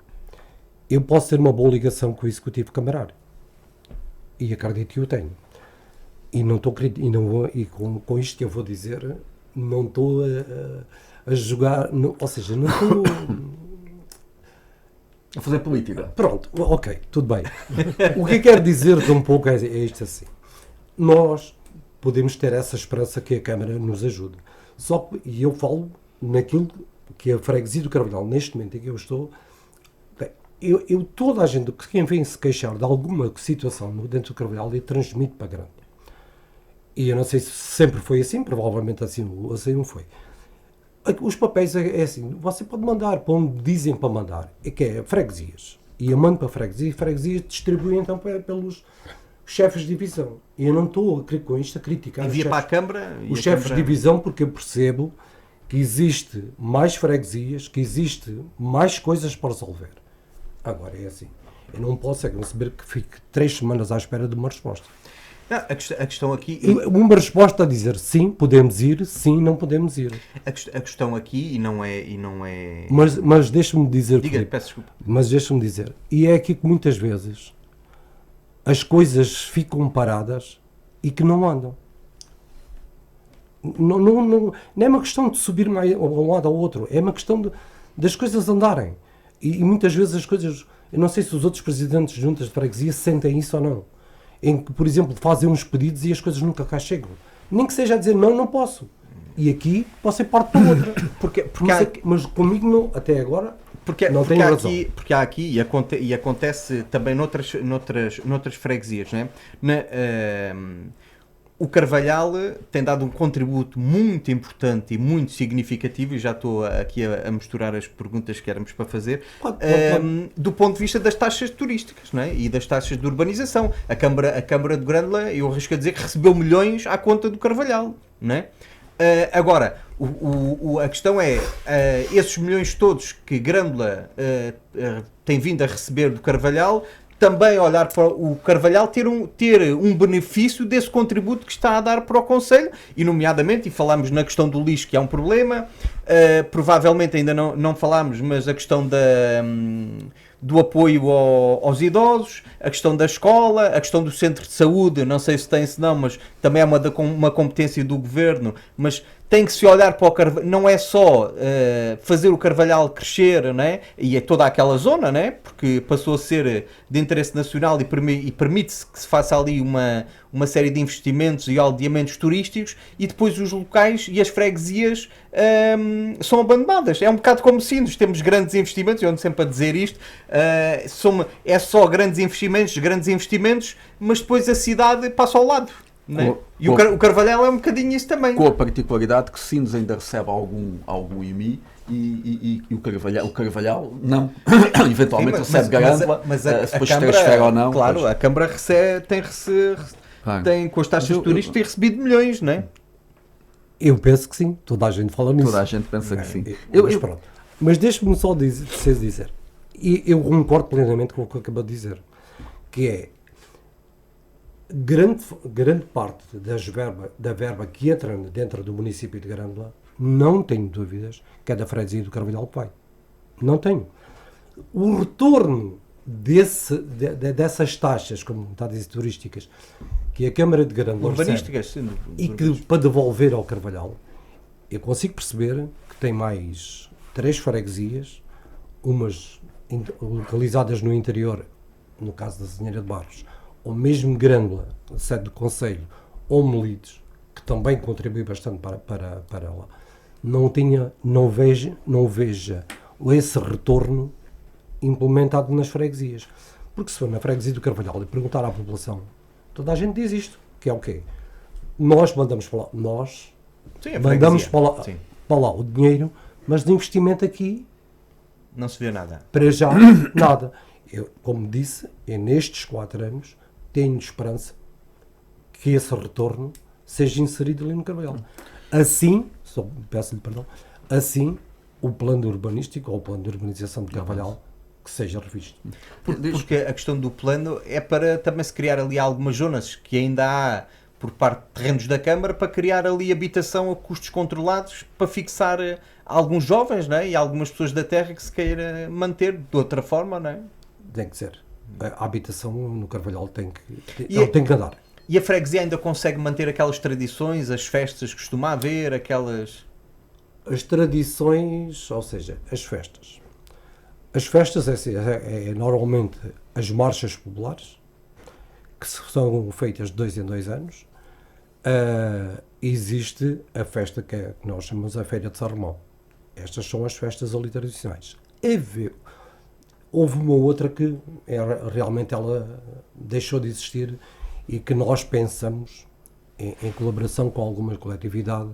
Speaker 3: eu posso ter uma boa ligação com o Executivo Camarário. E acredito que eu tenho. E não estou com isto que eu vou dizer, não estou a jogar, ou seja, não estou
Speaker 5: a fazer política.
Speaker 3: Pronto, ok, tudo bem. O que eu quero dizer de um pouco é isto assim. Nós podemos ter essa esperança que a Câmara nos ajude. Só que, e eu falo naquilo que a freguesia do Carvalhal, neste momento em que eu estou, toda a gente, quem vem se queixar de alguma situação dentro do Carvalhal, eu transmito para Grande. E eu não sei se sempre foi assim, provavelmente assim não foi. Os papéis é assim, você pode mandar para onde dizem para mandar, que é freguesias. E eu mando para a freguesia, e a freguesia distribui então pelos chefes de divisão. E eu não estou com isto a criticar
Speaker 4: Envia para a Câmara
Speaker 3: os chefes de divisão, porque eu percebo que existe mais freguesias, que existe mais coisas para resolver. Agora é assim, eu não posso receber que fique 3 semanas à espera de uma resposta.
Speaker 4: Não, a questão aqui...
Speaker 3: Uma resposta a dizer sim, podemos ir, sim, não podemos ir.
Speaker 4: A questão aqui, e não é...
Speaker 3: Mas deixa-me dizer...
Speaker 4: Diga-lhe, peço desculpa.
Speaker 3: Mas deixa-me dizer, e é aqui que muitas vezes as coisas ficam paradas e que não andam. Não é uma questão de subir mais a um lado ao outro, é uma questão das coisas andarem. E muitas vezes as coisas... Eu não sei se os outros presidentes de juntas de freguesia sentem isso ou não. Em que, por exemplo, fazem uns pedidos e as coisas nunca cá chegam. Nem que seja a dizer não posso. E aqui posso ser parte da outra. Mas comigo não, até agora... Não tenho razão.
Speaker 4: Porque há aqui, e acontece também noutras freguesias, não é? O Carvalhal tem dado um contributo muito importante e muito significativo, e já estou aqui a misturar as perguntas que éramos para fazer, do ponto de vista das taxas turísticas, não é? E das taxas de urbanização. A Câmara de Grândola, eu arrisco a dizer que recebeu milhões à conta do Carvalhal, não é? Agora, A questão é, esses milhões todos que Grândola tem vindo a receber do Carvalhal, também olhar para o Carvalhal ter um benefício desse contributo que está a dar para o Conselho, e nomeadamente, e falámos na questão do lixo, que é um problema, provavelmente ainda não falámos, mas a questão do apoio aos idosos, a questão da escola, a questão do centro de saúde, não sei se tem, se não, mas também é uma competência do Governo, mas tem que se olhar para o Carvalhal, não é só fazer o Carvalhal crescer, né? E é toda aquela zona, né? Porque passou a ser de interesse nacional e permite-se que se faça ali uma série de investimentos e aldeamentos turísticos, e depois os locais e as freguesias são abandonadas. É um bocado como Sines, temos grandes investimentos, eu ando sempre a dizer isto, é só grandes investimentos, mas depois a cidade passa ao lado. Né? E o Carvalhal é um bocadinho isso também.
Speaker 5: Com a particularidade que Sines ainda recebe algum IMI e o Carvalhal não. Eventualmente recebe Grândola, depois se transfere ou não.
Speaker 4: Claro,
Speaker 5: pois.
Speaker 4: a Câmara tem com as taxas turísticas, tem recebido milhões, não é?
Speaker 3: Eu penso que sim, toda a gente fala nisso.
Speaker 5: Toda a gente pensa que sim.
Speaker 3: Mas pronto. Mas deixe-me só dizer, e eu concordo plenamente com o que acabou de dizer, que é grande parte da verba que entra dentro do município de Grândola, não tenho dúvidas que é da freguesia do Carvalhal que vai. Não tenho. O retorno dessas taxas, como está a dizer, turísticas, que a Câmara de Grândola
Speaker 4: urbanísticas,
Speaker 3: recebe, e que para devolver ao Carvalhal, eu consigo perceber que tem mais 3 freguesias, umas localizadas no interior, no caso da Senhora de Barros, ou mesmo Grândola, sede do Conselho, ou Melides, que também contribui bastante para ela, não veja esse retorno implementado nas freguesias. Porque se for na freguesia do Carvalhal e perguntar à população, toda a gente diz isto, que é o quê? Nós mandamos para lá, para lá o dinheiro, mas de investimento aqui
Speaker 4: não se vê nada.
Speaker 3: Para já, nada. Eu, como disse, nestes 4 anos tenho esperança que esse retorno seja inserido ali no Carvalhal. Assim, peço-lhe perdão, assim o plano urbanístico ou o plano de urbanização de Carvalhal que seja revisto.
Speaker 4: Porque a questão do plano é para também se criar ali algumas zonas que ainda há por parte de terrenos da Câmara, para criar ali habitação a custos controlados, para fixar alguns jovens, não é? E algumas pessoas da terra que se queira manter de outra forma, não é?
Speaker 3: Tem que ser. A habitação no Carvalhal tem que andar.
Speaker 4: E a freguesia ainda consegue manter aquelas tradições, as festas que costuma haver, aquelas...
Speaker 3: As tradições, ou seja, as festas. As festas é normalmente as marchas populares, que são feitas de 2 em 2 anos. Existe a festa que nós chamamos a Feira de São Romão. Estas são as festas ali tradicionais. Houve uma outra que realmente ela deixou de existir e que nós pensamos, em colaboração com alguma coletividade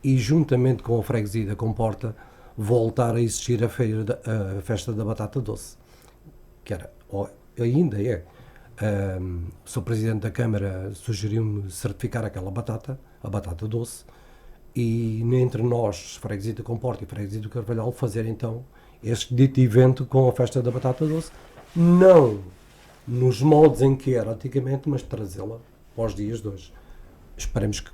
Speaker 3: e juntamente com a freguesia da Comporta, voltar a existir a festa da batata doce, que era, ainda é. O Sr. Presidente da Câmara sugeriu-me certificar aquela batata, a batata doce, e entre nós, freguesia da Comporta e freguesia do Carvalhal, fazer então este dito evento com a festa da batata doce, não nos moldes em que era antigamente, mas trazê-la aos dias de hoje. Esperemos que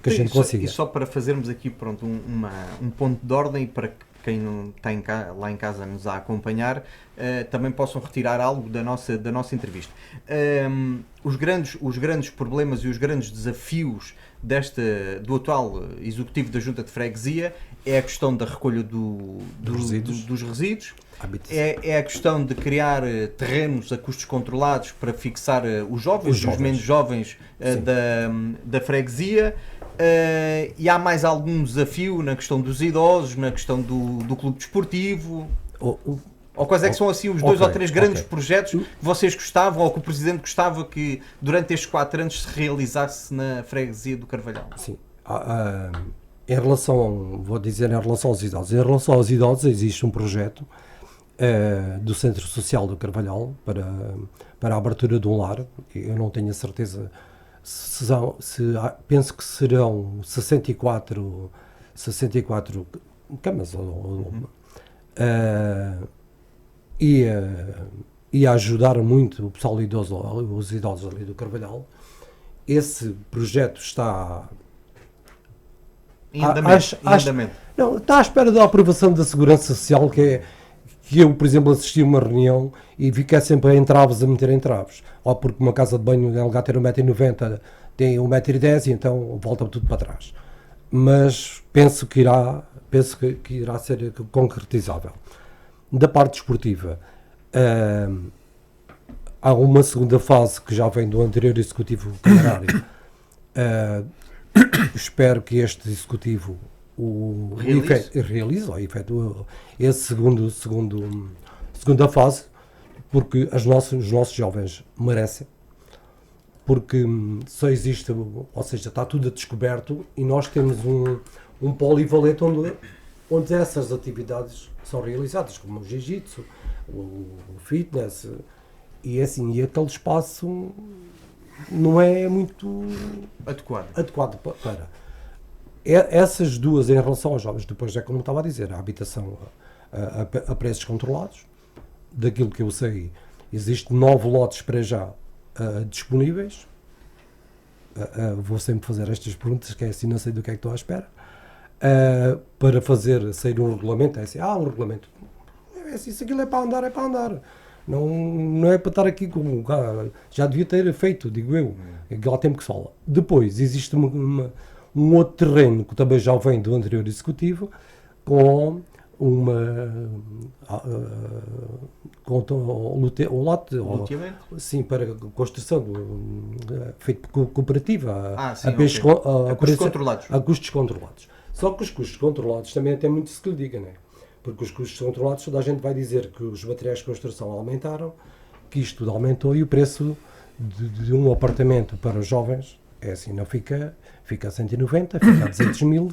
Speaker 3: a gente consiga.
Speaker 4: E só para fazermos aqui pronto, um ponto de ordem, para quem não está lá em casa nos a acompanhar, também possam retirar algo da nossa entrevista. Os grandes problemas e os grandes desafios do atual executivo da Junta de Freguesia é a questão da recolha dos resíduos, é a questão de criar terrenos a custos controlados para fixar os menos jovens da freguesia. E há mais algum desafio na questão dos idosos, na questão do clube desportivo? Ou quais é que são assim os 2 ou 3 grandes projetos que vocês gostavam, ou que o Presidente gostava que durante estes 4 anos se realizasse na freguesia do Carvalhal?
Speaker 3: Sim. Em relação aos idosos. Em relação aos idosos, existe um projeto do Centro Social do Carvalhal para a abertura de um lar. Eu não tenho a certeza, penso que serão 64 64 camas, ia ajudar muito o pessoal idoso, os idosos ali do Carvalhal. Esse projeto está
Speaker 4: Em andamento.
Speaker 3: Não, está à espera da aprovação da Segurança Social, que eu, por exemplo, assisti a uma reunião e vi que é sempre entraves a meter entraves. Ou porque uma casa de banho é lugar ter 1,90 m, tem 1,10 m e então volta tudo para trás. Mas penso que irá ser concretizável. Da parte desportiva, há uma segunda fase que já vem do anterior Executivo Camarário. Espero que este Executivo realize ou efetue esse segunda fase, porque os nossos jovens merecem, porque só existe, ou seja, está tudo a descoberto e nós temos um polivalente onde essas atividades são realizadas, como o jiu-jitsu, o fitness, e assim, e aquele espaço não é muito adequado para. Essas duas em relação aos jovens, depois é como estava a dizer, a habitação a preços controlados, daquilo que eu sei, existem 9 lotes para já disponíveis. Vou sempre fazer estas perguntas, que é assim, não sei do que é que estou à espera. Para sair um regulamento, é assim, um regulamento. É assim, se aquilo é para andar, é para andar. Não é para estar aqui como já devia ter feito, digo eu, aquele tempo que se fala. Depois, existe um outro terreno que também já vem do anterior Executivo, com um lote, sim, para construção feito cooperativa
Speaker 4: a
Speaker 3: custos controlados. Só que os custos controlados também tem muito se que lhe diga, não é? Porque os custos controlados, toda a gente vai dizer que os materiais de construção aumentaram, que isto tudo aumentou e o preço de um apartamento para os jovens é assim, não fica a 190, fica a 200 mil,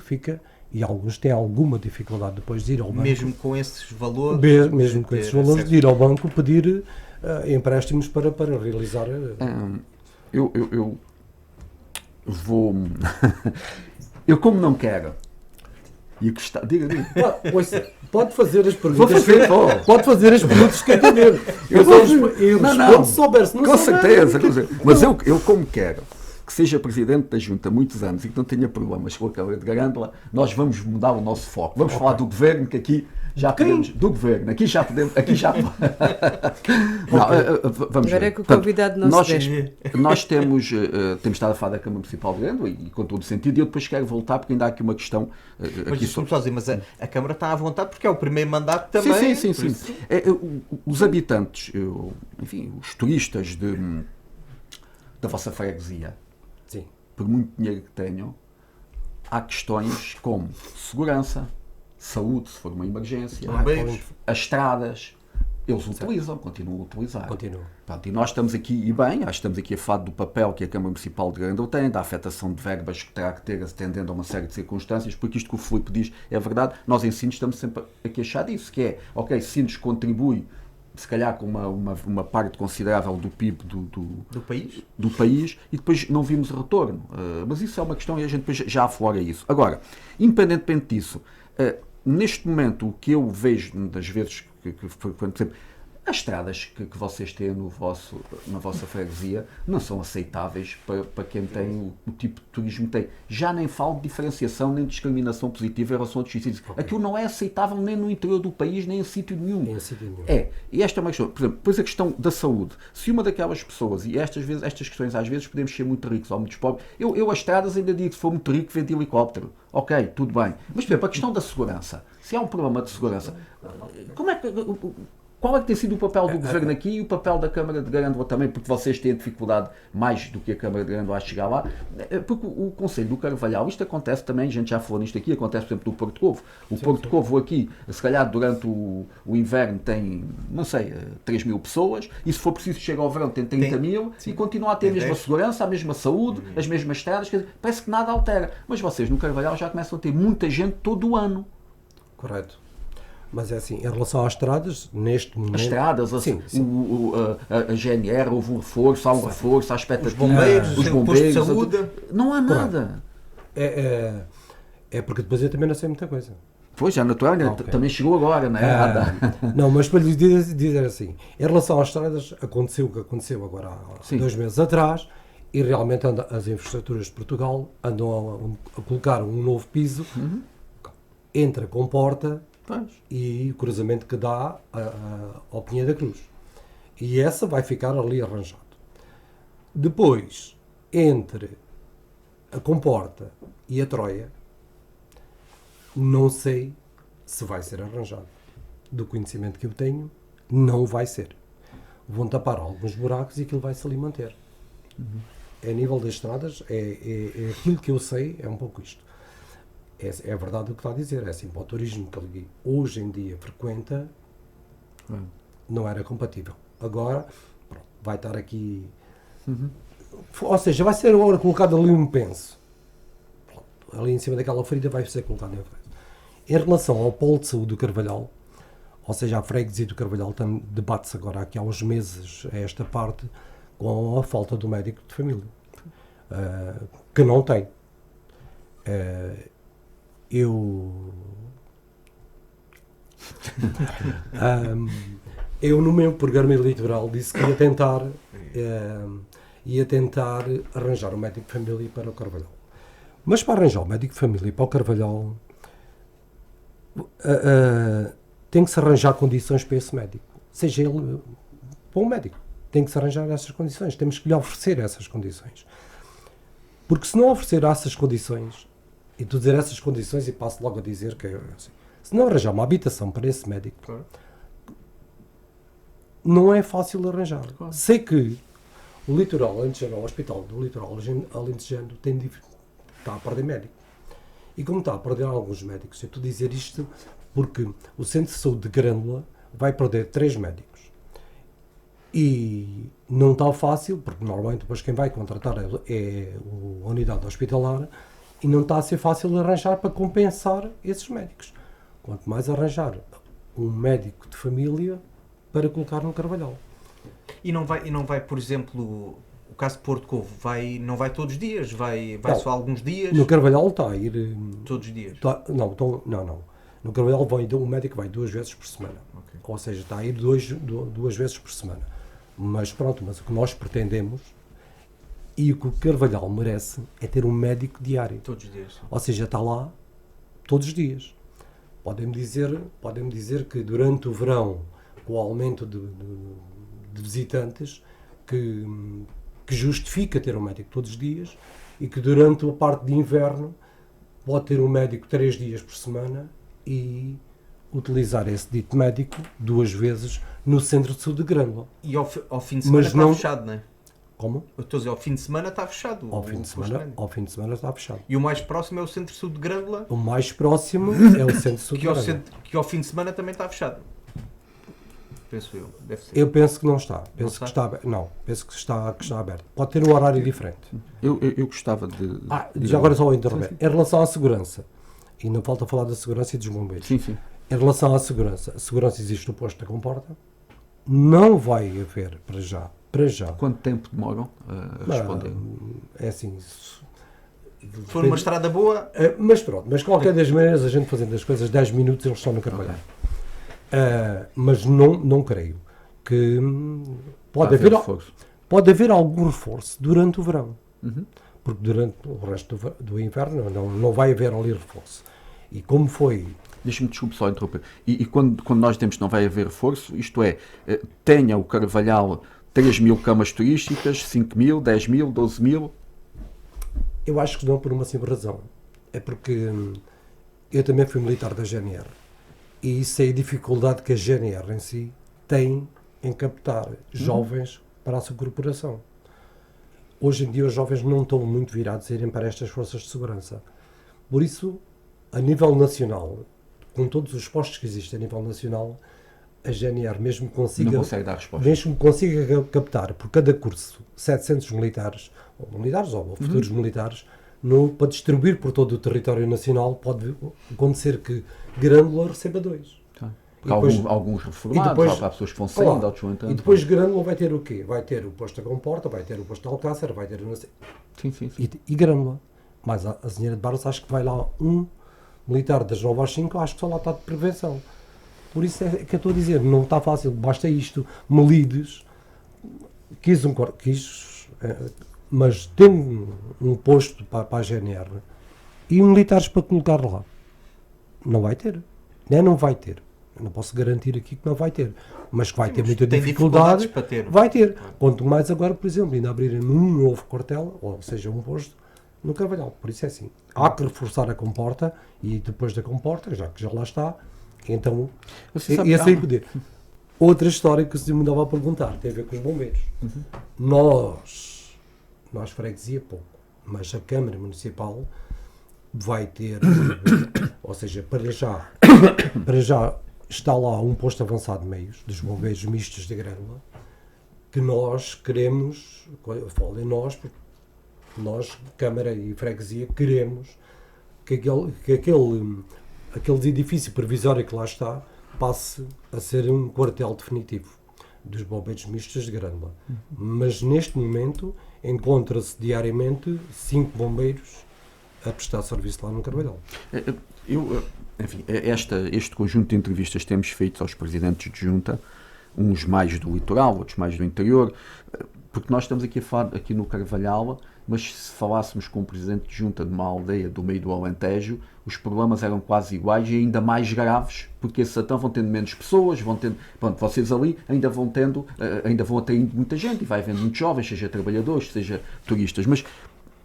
Speaker 3: e alguns têm alguma dificuldade depois de ir ao banco.
Speaker 4: Mesmo com esses valores?
Speaker 3: Mesmo com esses valores, de ir ao banco pedir empréstimos para realizar...
Speaker 5: Eu vou... eu como não quero... E que está... Diga.
Speaker 3: Pode fazer as perguntas.
Speaker 5: Vou fazer,
Speaker 3: pode fazer as perguntas que entender. Eu respondo se souber, se não
Speaker 5: com
Speaker 3: souber.
Speaker 5: certeza. Mas eu como quero que seja Presidente da Junta há muitos anos e que não tenha problemas com a Câmara de Grândola, nós vamos mudar o nosso foco. Vamos falar do Governo, que aqui já podemos... Do Governo, aqui já podemos... Vamos
Speaker 2: agora
Speaker 5: ver.
Speaker 2: é que o convidado não se deixa.
Speaker 5: Nós temos estado a falar da Câmara Municipal de Grândola e com todo o sentido, e eu depois quero voltar porque ainda há aqui uma questão...
Speaker 4: mas a Câmara está à vontade porque é o primeiro mandato também.
Speaker 5: Sim. Os habitantes, enfim, os turistas da vossa freguesia,
Speaker 3: sim,
Speaker 5: por muito dinheiro que tenham, há questões como segurança, saúde, se for uma emergência, as estradas, eles utilizam, continuam a utilizar. Pronto, e nós estamos aqui, e bem, acho que estamos aqui a falar do papel que a Câmara Municipal de Grândola tem, da afetação de verbas que terá que ter, atendendo a uma série de circunstâncias, porque isto que o Filipe diz é verdade, nós em Sines estamos sempre a queixar disso, que é, ok, Sines contribui, se calhar com uma parte considerável do PIB do país, e depois não vimos retorno. Mas isso é uma questão e a gente depois já aflora isso. Agora, independentemente disso, neste momento, o que eu vejo das vezes que por exemplo, as estradas que vocês têm na vossa freguesia não são aceitáveis para quem tem o tipo de turismo que tem. Já nem falo de diferenciação nem de discriminação positiva em relação a outros sítios. Aquilo não é aceitável nem no interior do país, nem em sítio nenhum. E esta é uma questão. Por exemplo, depois a questão da saúde. Se uma daquelas pessoas, e estas questões às vezes podemos ser muito ricos ou muito pobres, eu as estradas ainda digo, se for muito rico, vende helicóptero. Ok, tudo bem. Mas, por exemplo, a questão da segurança. Se há um problema de segurança, qual é que tem sido o papel do Governo aqui e o papel da Câmara de Grândola também, porque vocês têm dificuldade mais do que a Câmara de Grândola a chegar lá? Porque o Conselho do Carvalhal, isto acontece também, a gente já falou nisto aqui, acontece, por exemplo, no Porto Covo. O Porto Covo aqui, se calhar durante o inverno tem, não sei, 3 mil pessoas, e se for preciso chegar ao verão tem 30 mil, e continua a ter a mesma segurança, a mesma saúde, as mesmas estradas, quer dizer, parece que nada altera. Mas vocês no Carvalhal já começam a ter muita gente todo o ano.
Speaker 3: Correto. Mas é assim, em relação às estradas, neste momento...
Speaker 5: As estradas,
Speaker 3: sim.
Speaker 5: A GNR, houve um reforço, há um reforço, há expectativa.
Speaker 4: Os bombeiros,
Speaker 5: os bombeiros,
Speaker 4: de saúde.
Speaker 5: não há nada.
Speaker 3: É porque depois eu também não sei muita coisa.
Speaker 5: Pois, já natural,
Speaker 3: Ok.
Speaker 5: também chegou agora, não é?
Speaker 3: Não, mas para lhe dizer assim, em relação às estradas, aconteceu o que aconteceu agora há
Speaker 5: Sim.
Speaker 3: 2 meses atrás, e realmente as infraestruturas de Portugal andam a colocar um novo piso entre a comporta
Speaker 5: Pois.
Speaker 3: e o cruzamento que dá ao Pinheiro da Cruz. E essa vai ficar ali arranjado. Depois, entre a comporta e a Troia, não sei se vai ser arranjado. Do conhecimento que eu tenho, não vai ser. Vão tapar alguns buracos e aquilo vai se ali manter. A nível das estradas, é aquilo que eu sei, é um pouco isto. É verdade o que está a dizer, é assim, para o turismo que ali hoje em dia frequenta, não era compatível. Agora, pronto, vai estar aqui... Ou seja, vai ser agora colocado ali um penso. Pronto, ali em cima daquela ferida vai ser colocado em frente. Em relação ao polo de saúde do Carvalhal, ou seja, a freguesia do Carvalhal, debate-se agora aqui há uns meses a esta parte com a falta do médico de família, que não tem. Eu no meu programa eleitoral disse que ia tentar arranjar um médico de família para o Carvalhal. Mas para arranjar um médico de família para o Carvalhal, tem que se arranjar condições para esse médico. Seja ele bom médico. Tem que se arranjar essas condições. Temos que lhe oferecer essas condições. Porque se não oferecer essas condições, e tu dizer essas condições e passo logo a dizer que é assim, se não arranjar uma habitação para esse médico,
Speaker 4: Claro.
Speaker 3: não é fácil arranjar.
Speaker 5: Claro.
Speaker 3: Sei que o litoral alentejano, o hospital do litoral alentejano está a perder médico. E como está a perder alguns médicos, eu estou a dizer isto porque o Centro de Saúde de Grândola vai perder 3 médicos. E não está fácil, porque normalmente depois quem vai contratar é a unidade hospitalar, e não está a ser fácil arranjar para compensar esses médicos. Quanto mais arranjar um médico de família para colocar no Carvalhal.
Speaker 4: E não vai, por exemplo, o caso de Porto Covo, não vai todos os dias, vai
Speaker 3: Não.
Speaker 4: só alguns dias,
Speaker 3: No Carvalhal está a ir...
Speaker 4: todos os dias.
Speaker 3: Não. No Carvalhal o médico vai 2 vezes por semana.
Speaker 4: Ok.
Speaker 3: Ou seja, está a ir 2 vezes por semana. Mas pronto, mas o que nós pretendemos e o que o Carvalhal merece é ter um médico diário.
Speaker 4: Todos os dias.
Speaker 3: Ou seja, está lá todos os dias. Podem-me dizer que durante o verão, com o aumento de visitantes, que justifica ter um médico todos os dias, e que durante a parte de inverno pode ter um médico 3 dias por semana e utilizar esse dito médico 2 vezes no Centro de Saúde de Grândola.
Speaker 4: E ao fim de semana
Speaker 3: Mas
Speaker 4: está
Speaker 3: não-
Speaker 4: fechado, não é?
Speaker 3: Como?
Speaker 4: Eu estou a dizer, ao fim de semana está fechado.
Speaker 3: Ao fim de semana está fechado.
Speaker 4: E o mais próximo é o Centro de Saúde de Grândola,
Speaker 3: O mais próximo é o Centro de Saúde
Speaker 4: que
Speaker 3: de
Speaker 4: ao,
Speaker 3: Grândola.
Speaker 4: que ao fim de semana também está fechado. Penso eu, deve ser.
Speaker 3: Eu penso que não está. Penso
Speaker 4: está?
Speaker 3: que está aberto. Não, penso que está aberto. Pode ter um horário diferente.
Speaker 5: Eu gostava de...
Speaker 3: Já agora só vou interromper. Em relação à segurança, e não falta falar da segurança e dos bombeiros.
Speaker 5: Sim, sim.
Speaker 3: Em relação à segurança, a segurança existe no posto da comporta. Não vai haver para já.
Speaker 5: Quanto tempo demoram a responder?
Speaker 3: É assim.
Speaker 4: Se for uma estrada boa,
Speaker 3: Mas pronto, mas qualquer das maneiras, a gente fazendo as coisas 10 minutos, eles estão no Carvalhal. Mas não creio que pode haver algum reforço durante o verão. Porque durante o resto do inverno não vai haver ali reforço. E como foi...
Speaker 5: Deixa-me, desculpe só interromper. E quando nós dizemos que não vai haver reforço, isto é, tenha o Carvalhal 3.000 camas turísticas, 5.000, 10.000, 12.000?
Speaker 3: Eu acho que não, por uma simples razão. É porque eu também fui militar da GNR e sei a dificuldade que a GNR em si tem em captar jovens para a sua corporação. Hoje em dia os jovens não estão muito virados a irem para estas forças de segurança. Por isso, a nível nacional, com todos os postos que existem a nível nacional, a GNR mesmo
Speaker 5: Não
Speaker 3: consiga,
Speaker 5: consegue dar resposta.
Speaker 3: mesmo consiga captar por cada curso 700 militares ou futuros militares, para distribuir por todo o território nacional, pode acontecer que Grândola receba 2.
Speaker 5: Tá.
Speaker 3: E depois-
Speaker 5: Alguns reformados,
Speaker 3: depois-
Speaker 5: há pessoas que vão saindo,
Speaker 3: Olá.
Speaker 5: outros vão entrando.
Speaker 3: E depois Grândola vai ter o quê? Vai ter o posto da Comporta, vai ter o posto de Alcácer, vai ter o...
Speaker 5: Sim.
Speaker 3: E Grândola. Mas a senhora de Barros acho que vai lá um militar das 9 às 5, acho que só lá está de prevenção. Por isso é que eu estou a dizer, não está fácil, basta isto. Melides mas tem um posto para a GNR e militares para colocar lá. Não vai ter. Não vai ter. Eu não posso garantir aqui que não vai ter. Mas que vai ter muita dificuldade.
Speaker 4: Para ter.
Speaker 3: Vai ter. Quanto mais agora, por exemplo, ainda abrirem um novo quartel, ou seja, um posto, no Carvalhal. Por isso é assim. Há que reforçar a comporta e depois da comporta, já que já lá está, então esse aí poder. Outra história que o senhor me dava a perguntar tem a ver com os bombeiros. Nós freguesia pouco, mas a Câmara Municipal vai ter, ou seja, para já está lá um posto avançado de meios dos bombeiros mistos de Grândola, que nós queremos, eu falo em nós, porque nós, Câmara e Freguesia, queremos que aquele edifício provisório que lá está passe a ser um quartel definitivo dos bombeiros mistos de Grândola. Mas neste momento encontra-se diariamente 5 bombeiros a prestar serviço lá no Carvalhal.
Speaker 5: Enfim, este conjunto de entrevistas que temos feito aos presidentes de junta, uns mais do litoral, outros mais do interior, porque nós estamos aqui a falar aqui no Carvalhal, mas se falássemos com um presidente de junta de uma aldeia do meio do Alentejo, os problemas eram quase iguais e ainda mais graves, porque esses então vão tendo menos pessoas, vão tendo, pronto, vocês ali ainda vão atraindo muita gente e vai havendo muitos jovens, seja trabalhadores, seja turistas, mas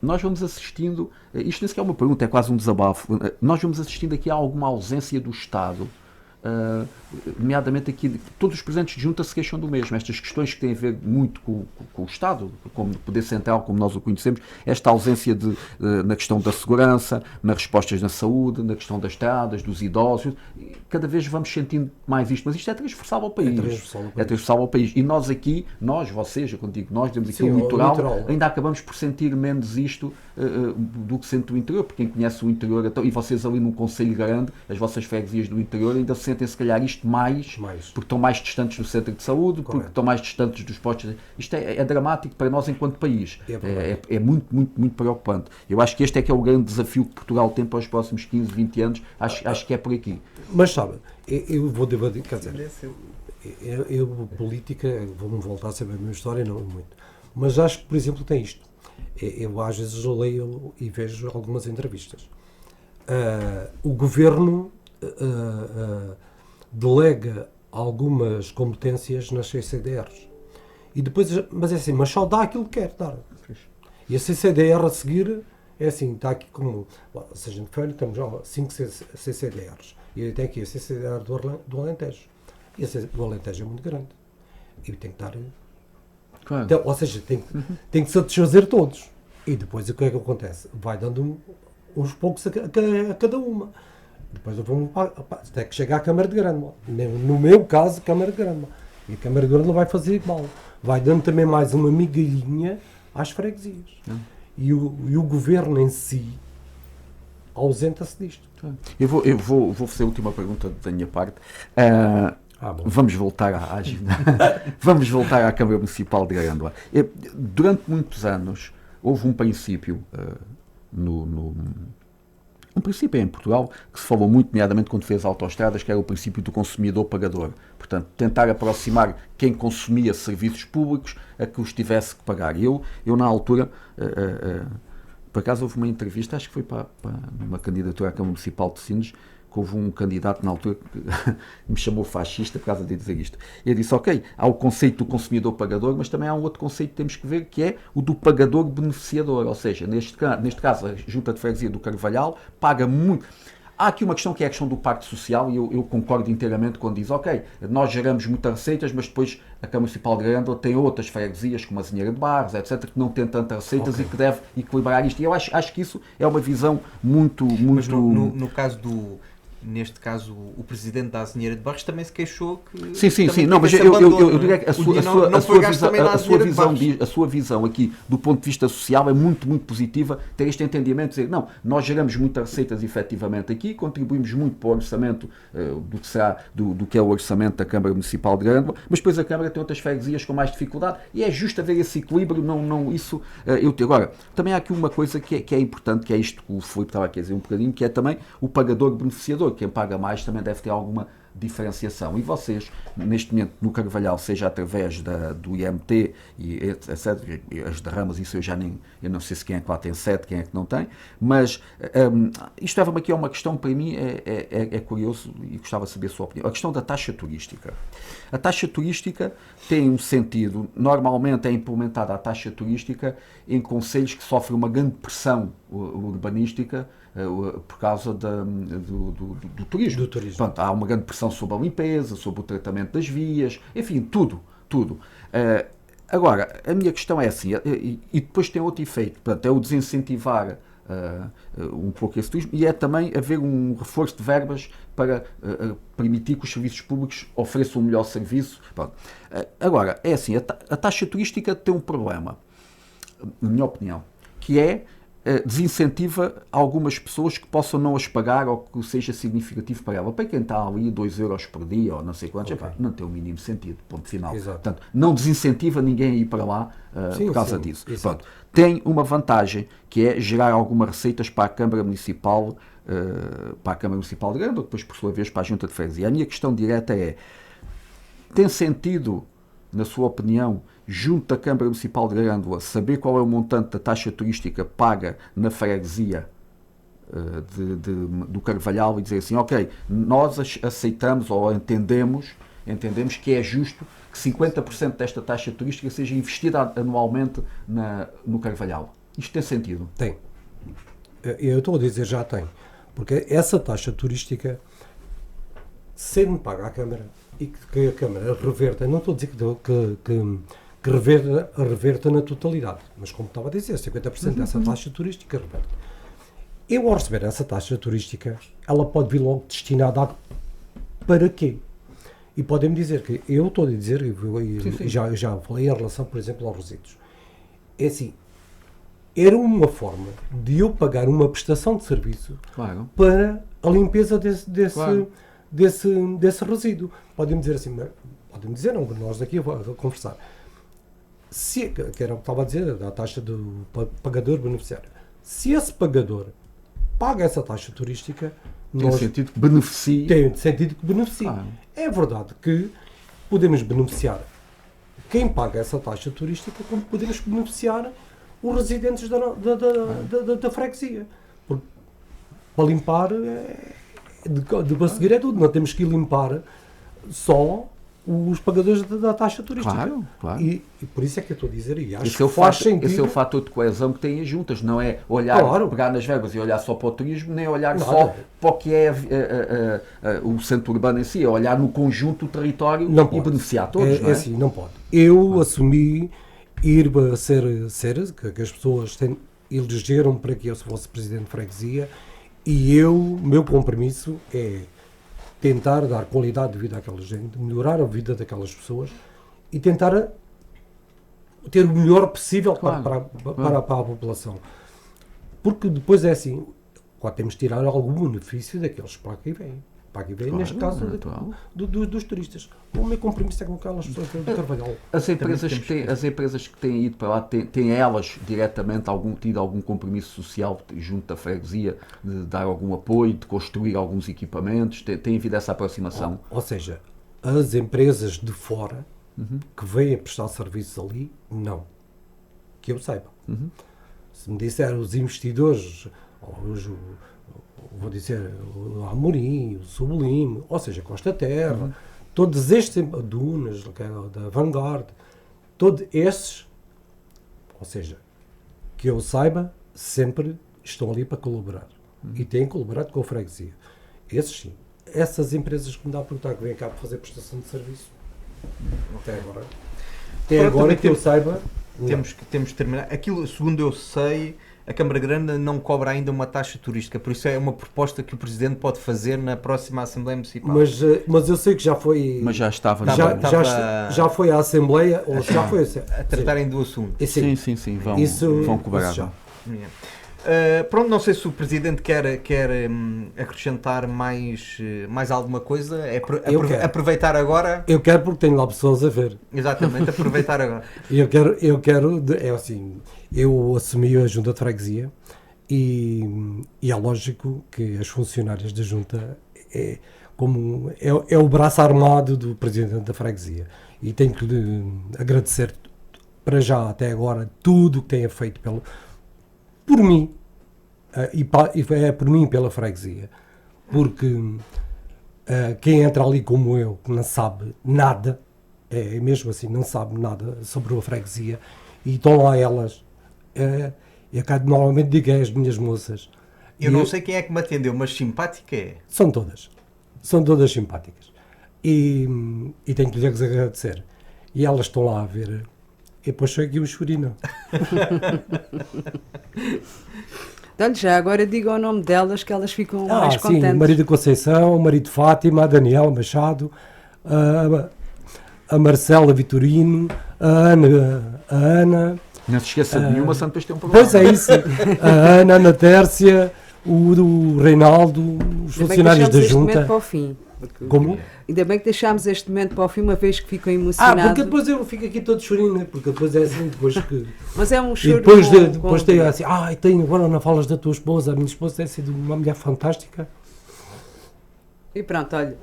Speaker 5: nós vamos assistindo, isto nem sequer é uma pergunta, é quase um desabafo, nós vamos assistindo aqui a alguma ausência do Estado, nomeadamente aqui, todos os presidentes de junta se queixam do mesmo, estas questões que têm a ver muito com o Estado, como poder central, como nós o conhecemos, esta ausência na questão da segurança, nas respostas na saúde, na questão das estradas, dos idosos, cada vez vamos sentindo mais isto, mas isto é transversal ao país. É transversal ao país. E nós aqui, vocês, eu contigo, nós temos aqui o litoral, ainda acabamos por sentir menos isto do que sente o interior, porque quem conhece o interior, então, e vocês ali num concelho grande, as vossas freguesias do interior ainda sentem se calhar isto mais, porque estão mais distantes do centro de saúde, porque estão mais distantes dos postos. Isto é dramático para nós enquanto país. É muito, muito, muito preocupante. Eu acho que este é que é o grande desafio que Portugal tem para os próximos 15, 20 anos. Acho que é por aqui.
Speaker 3: Mas sabe, eu vou debater, quer dizer, eu política, vou-me voltar a saber a minha história, não muito. Mas acho que, por exemplo, tem isto. Eu às vezes leio e vejo algumas entrevistas. O governo delega algumas competências nas CCDRs. E depois, mas é assim, mas só dá aquilo que quer dar. E a CCDR a seguir é assim, está aqui como, se a gente for, temos já 5 CCDRs. E tem aqui a CCDR do Alentejo. E a do Alentejo é muito grande. E tem que dar... Claro. Então, ou seja, tem que satisfazer todos. E depois o que é que acontece? Vai dando uns poucos a cada uma. Depois vamos até que chegar à Câmara de Grândola. No meu caso, Câmara de Grândola. E a Câmara de Grândola vai fazer igual. Vai dando também mais uma migalhinha às freguesias. E o governo em si ausenta-se disto.
Speaker 5: Eu vou fazer a última pergunta da minha parte. Vamos voltar vamos voltar à Câmara Municipal de Grândola. Durante muitos anos houve um princípio um princípio em Portugal que se falou muito, nomeadamente quando fez autoestradas, que era o princípio do consumidor pagador. Portanto, tentar aproximar quem consumia serviços públicos a que os tivesse que pagar. Eu na altura, por acaso houve uma entrevista, acho que foi para uma candidatura à Câmara Municipal de Sines, que houve um candidato na altura que me chamou fascista por causa de dizer isto. Ele disse, ok, há o conceito do consumidor pagador, mas também há um outro conceito que temos que ver, que é o do pagador beneficiador, ou seja, neste caso, a Junta de Freguesia do Carvalhal paga muito. Há aqui uma questão que é a questão do pacto social, e eu concordo inteiramente quando diz, ok, nós geramos muitas receitas, mas depois a Câmara Municipal de Grândola tem outras freguesias, como a Zinheira de Barros, etc., que não tem tantas receitas e que deve equilibrar isto. E eu acho que isso é uma visão muito...
Speaker 4: Mas no caso neste caso o presidente da Azinheira de Barros, também se queixou que...
Speaker 5: Sim, não, mas eu diria que a sua visão aqui, do ponto de vista social, é muito, muito positiva, ter este entendimento, dizer, não, nós geramos muitas receitas efetivamente aqui, contribuímos muito para o orçamento do que é o orçamento da Câmara Municipal de Grândola, mas depois a Câmara tem outras freguesias com mais dificuldade, e é justo haver esse equilíbrio, Agora, também há aqui uma coisa que é importante, que é isto que o Filipe estava aqui a dizer um bocadinho, que é também o pagador-beneficiador. Quem paga mais também deve ter alguma diferenciação. E vocês, neste momento, no Carvalhal, seja através do IMT e etc., as derramas, isso eu não sei se quem é que lá tem 7, quem é que não tem, mas isto leva-me aqui a uma questão que para mim é curioso e gostava de saber a sua opinião. A questão da taxa turística. A taxa turística tem um sentido, normalmente é implementada a taxa turística em concelhos que sofrem uma grande pressão urbanística por causa do turismo. Pronto, há uma grande pressão sobre a limpeza, sobre o tratamento das vias, enfim, tudo. Agora, a minha questão é assim, e depois tem outro efeito, portanto, é o desincentivar um pouco esse turismo, e é também haver um reforço de verbas para permitir que os serviços públicos ofereçam um melhor serviço. Pronto. Agora, é assim, a taxa turística tem um problema, na minha opinião, que é desincentiva algumas pessoas que possam não as pagar ou que seja significativo para ela. Para quem está ali 2 euros por dia ou não sei quantos, não tem o mínimo sentido, ponto final. Exato. Portanto, não desincentiva ninguém a ir para lá por causa disso. Pronto. Tem uma vantagem, que é gerar algumas receitas para a Câmara Municipal de Grândola, depois por sua vez para a Junta de Freguesia. A minha questão direta é, tem sentido, na sua opinião, junto da Câmara Municipal de Grândola, saber qual é o montante da taxa turística paga na freguesia do Carvalhal e dizer assim, ok, nós aceitamos ou entendemos que é justo que 50% desta taxa turística seja investida anualmente no Carvalhal. Isto tem sentido?
Speaker 3: Tem. Eu estou a dizer já tem. Porque essa taxa turística, sendo paga à Câmara e que a Câmara reverta, não estou a dizer que reverta na totalidade, mas como estava a dizer, 50% dessa taxa turística reverte. Eu, ao receber essa taxa turística, ela pode vir logo destinada para quê? E podem-me dizer que eu estou a dizer, já falei em relação, por exemplo, aos resíduos. É assim, era uma forma de eu pagar uma prestação de serviço para a limpeza desse resíduo. Podem-me dizer assim, podem-me dizer, não, nós aqui a conversar. Que era o que estava a dizer, da taxa do pagador beneficiário. Se esse pagador paga essa taxa turística,
Speaker 5: tem sentido que beneficie.
Speaker 3: Tem sentido que beneficie. É verdade que podemos beneficiar quem paga essa taxa turística, como podemos beneficiar os residentes da freguesia. Porque para limpar, de conseguir é tudo. Não temos que limpar só os pagadores da taxa turística.
Speaker 5: Claro.
Speaker 3: E por isso é que eu estou a dizer, e acho que faz sentido.
Speaker 5: Esse é o fator de coesão que têm as juntas, não é olhar, pegar nas verbas e olhar só para o turismo, nem olhar só para o que é o centro urbano em si, é olhar no conjunto do território e beneficiar todos.
Speaker 3: É assim, não pode. Eu assumi ir a ser que as pessoas elegeram para que eu fosse presidente de freguesia, e o meu compromisso é tentar dar qualidade de vida àquela gente, melhorar a vida daquelas pessoas e tentar ter o melhor possível para a população. Porque depois é assim, temos de tirar algum benefício daqueles para aqui vêm. Para aqui vêm, neste caso, dos turistas. O meu compromisso é com aquelas pessoas do Carvalhal.
Speaker 5: As empresas que têm ido para lá, têm elas diretamente tido algum compromisso social junto da freguesia, de dar algum apoio, de construir alguns equipamentos? Tem havido essa aproximação?
Speaker 3: Ou seja, as empresas de fora que vêm a prestar serviços ali, não. Que eu saiba. Se me disser os investidores, vou dizer o Amorim, o Sublime, ou seja, Costa Terra, todos estes, Dunas, da Vanguard, todos esses, ou seja, que eu saiba, sempre estão ali para colaborar. E têm colaborado com a freguesia. Esses sim. Essas empresas que me dá a perguntar que vêm cá para fazer prestação de serviço, até agora que eu saiba,
Speaker 4: temos que terminar. Aquilo, segundo eu sei, a Câmara Grande não cobra ainda uma taxa turística, por isso é uma proposta que o Presidente pode fazer na próxima Assembleia Municipal.
Speaker 3: Mas eu sei que já foi.
Speaker 5: Mas já estava.
Speaker 3: Já foi à Assembleia, ou já foi
Speaker 4: a tratarem do assunto.
Speaker 5: Sim. Vão cobrar.
Speaker 3: Já.
Speaker 4: Pronto, não sei se o Presidente quer acrescentar mais alguma coisa. Aproveitar agora.
Speaker 3: Eu quero porque tenho lá pessoas a ver.
Speaker 4: Exatamente, aproveitar agora.
Speaker 3: É assim, eu assumi a Junta de Freguesia e é lógico que as funcionárias da Junta é o braço armado do Presidente da Freguesia e tenho que lhe agradecer para já, até agora, tudo o que tenha feito por mim, e é por mim pela freguesia, porque quem entra ali como eu, que não sabe nada, é mesmo assim, não sabe nada sobre a freguesia, e estão lá elas, eu normalmente digo é as minhas moças.
Speaker 4: Eu não sei quem é que me atendeu, mas simpática é?
Speaker 3: São todas simpáticas, e tenho que lhes agradecer, e elas estão lá a ver. E depois foi aqui um churino.
Speaker 2: Então, já agora diga o nome delas, que elas ficam mais contentes.
Speaker 3: Sim, o marido de Conceição, o marido de Fátima, a Daniel Machado, a Marcela Vitorino, a Ana.
Speaker 5: Não se esqueça de nenhuma, senão depois tem um problema.
Speaker 3: Pois é isso. A Ana Tércia, o Reinaldo, os funcionários da Junta.
Speaker 2: Para o fim.
Speaker 3: Como?
Speaker 2: Ainda bem que deixámos este momento para o fim, uma vez que ficam emocionados.
Speaker 3: Porque depois eu fico aqui todo chorinho, né? Porque depois é assim, depois que...
Speaker 2: Mas é um choro.
Speaker 3: E depois tem assim, tenho agora não falas da tua esposa, a minha esposa tem sido uma mulher fantástica.
Speaker 2: E pronto, olha,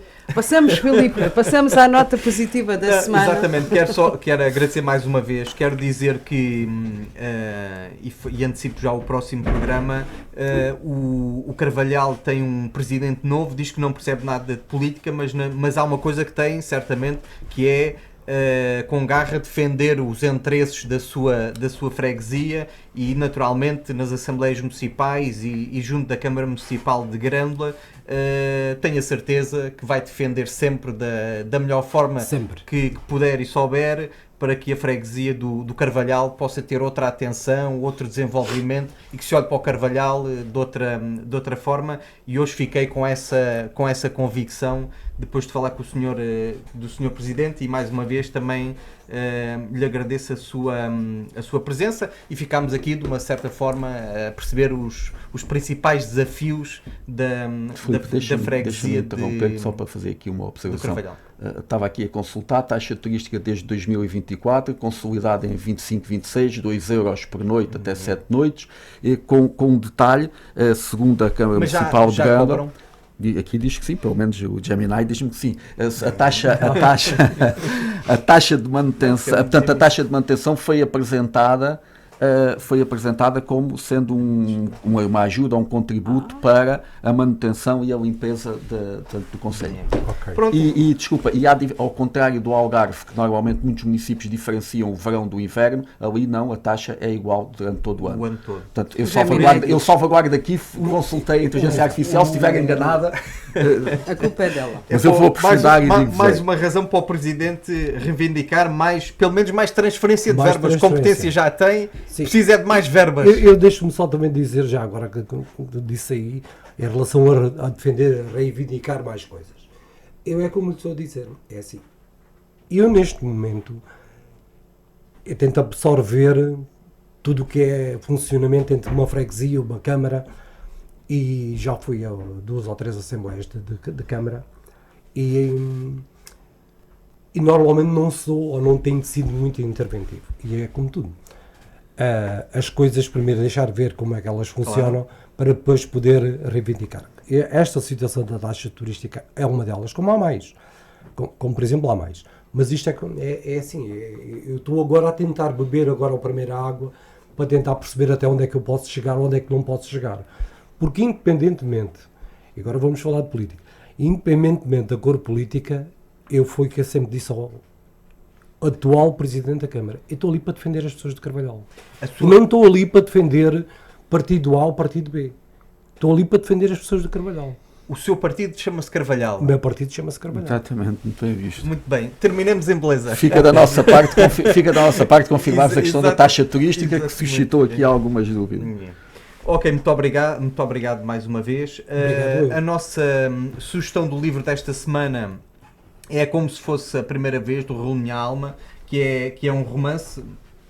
Speaker 2: Filipe, passamos à nota positiva da semana.
Speaker 4: Exatamente, quero agradecer mais uma vez, quero dizer que, e antecipo já o próximo programa, o Carvalhal tem um presidente novo, diz que não percebe nada de política, mas há uma coisa que tem, certamente, que é com garra defender os interesses da sua freguesia e naturalmente nas Assembleias Municipais e junto da Câmara Municipal de Grândola tenho a certeza que vai defender sempre da melhor forma que puder e souber, para que a freguesia do Carvalhal possa ter outra atenção, outro desenvolvimento e que se olhe para o Carvalhal de outra forma, e hoje fiquei com essa convicção depois de falar com do Sr. Presidente, e mais uma vez também lhe agradeço a sua presença, e ficámos aqui de uma certa forma a perceber os principais desafios da freguesia
Speaker 5: de só para fazer aqui uma observação. Estava aqui a consultar a taxa turística desde 2024, consolidada em 25-26, 2 euros por noite até 7 noites, e com um detalhe, segundo a Câmara Municipal de Grândola, aqui diz que sim, pelo menos o Gemini diz-me que sim, a taxa de manutenção, portanto a taxa de manutenção foi apresentada como sendo uma ajuda, um contributo para a manutenção e a limpeza do concelho. Okay. Desculpa, ao contrário do Algarve, que normalmente muitos municípios diferenciam o verão do inverno, ali não, a taxa é igual durante todo o ano.
Speaker 4: O ano todo.
Speaker 5: Portanto, eu salvaguardo aqui, consultei a inteligência artificial, se estiver enganada...
Speaker 2: A culpa é dela.
Speaker 5: Mas eu vou precisar
Speaker 4: mais uma razão para o Presidente reivindicar pelo menos mais transferência de verbas. Competência já tem, sim. Precisa é de mais verbas.
Speaker 3: Eu deixo-me só também dizer, já agora que disse aí, em relação a defender, a reivindicar mais coisas. É como estou a dizer, é assim. Eu neste momento, eu tento absorver tudo o que é funcionamento entre uma freguesia, uma câmara, e já fui a 2 ou 3 assembleias de Câmara e normalmente não sou ou não tenho sido muito interventivo, e é como tudo, as coisas primeiro deixar ver como é que elas funcionam, claro, para depois poder reivindicar. E esta situação da taxa turística é uma delas, como há mais, como por exemplo há mais, mas isto é assim, eu estou agora a tentar beber agora a primeira água para tentar perceber até onde é que eu posso chegar, onde é que não posso chegar. Porque independentemente, e agora vamos falar de política, independentemente da cor política, eu fui que eu sempre disse ao atual Presidente da Câmara, eu estou ali para defender as pessoas de Carvalhal. Não estou ali para defender partido A ou partido B. Estou ali para defender as pessoas de Carvalhal.
Speaker 4: O seu partido chama-se Carvalhal.
Speaker 3: O meu partido chama-se Carvalhal.
Speaker 5: Exatamente, muito bem visto.
Speaker 4: Muito bem, terminemos em beleza.
Speaker 5: Fica da nossa parte confirmarmos a questão da taxa turística, que suscitou aqui algumas dúvidas.
Speaker 4: Ok, muito obrigado mais uma vez. A nossa sugestão do livro desta semana é Como se fosse a primeira vez, do Raul Minha Alma, que é um romance,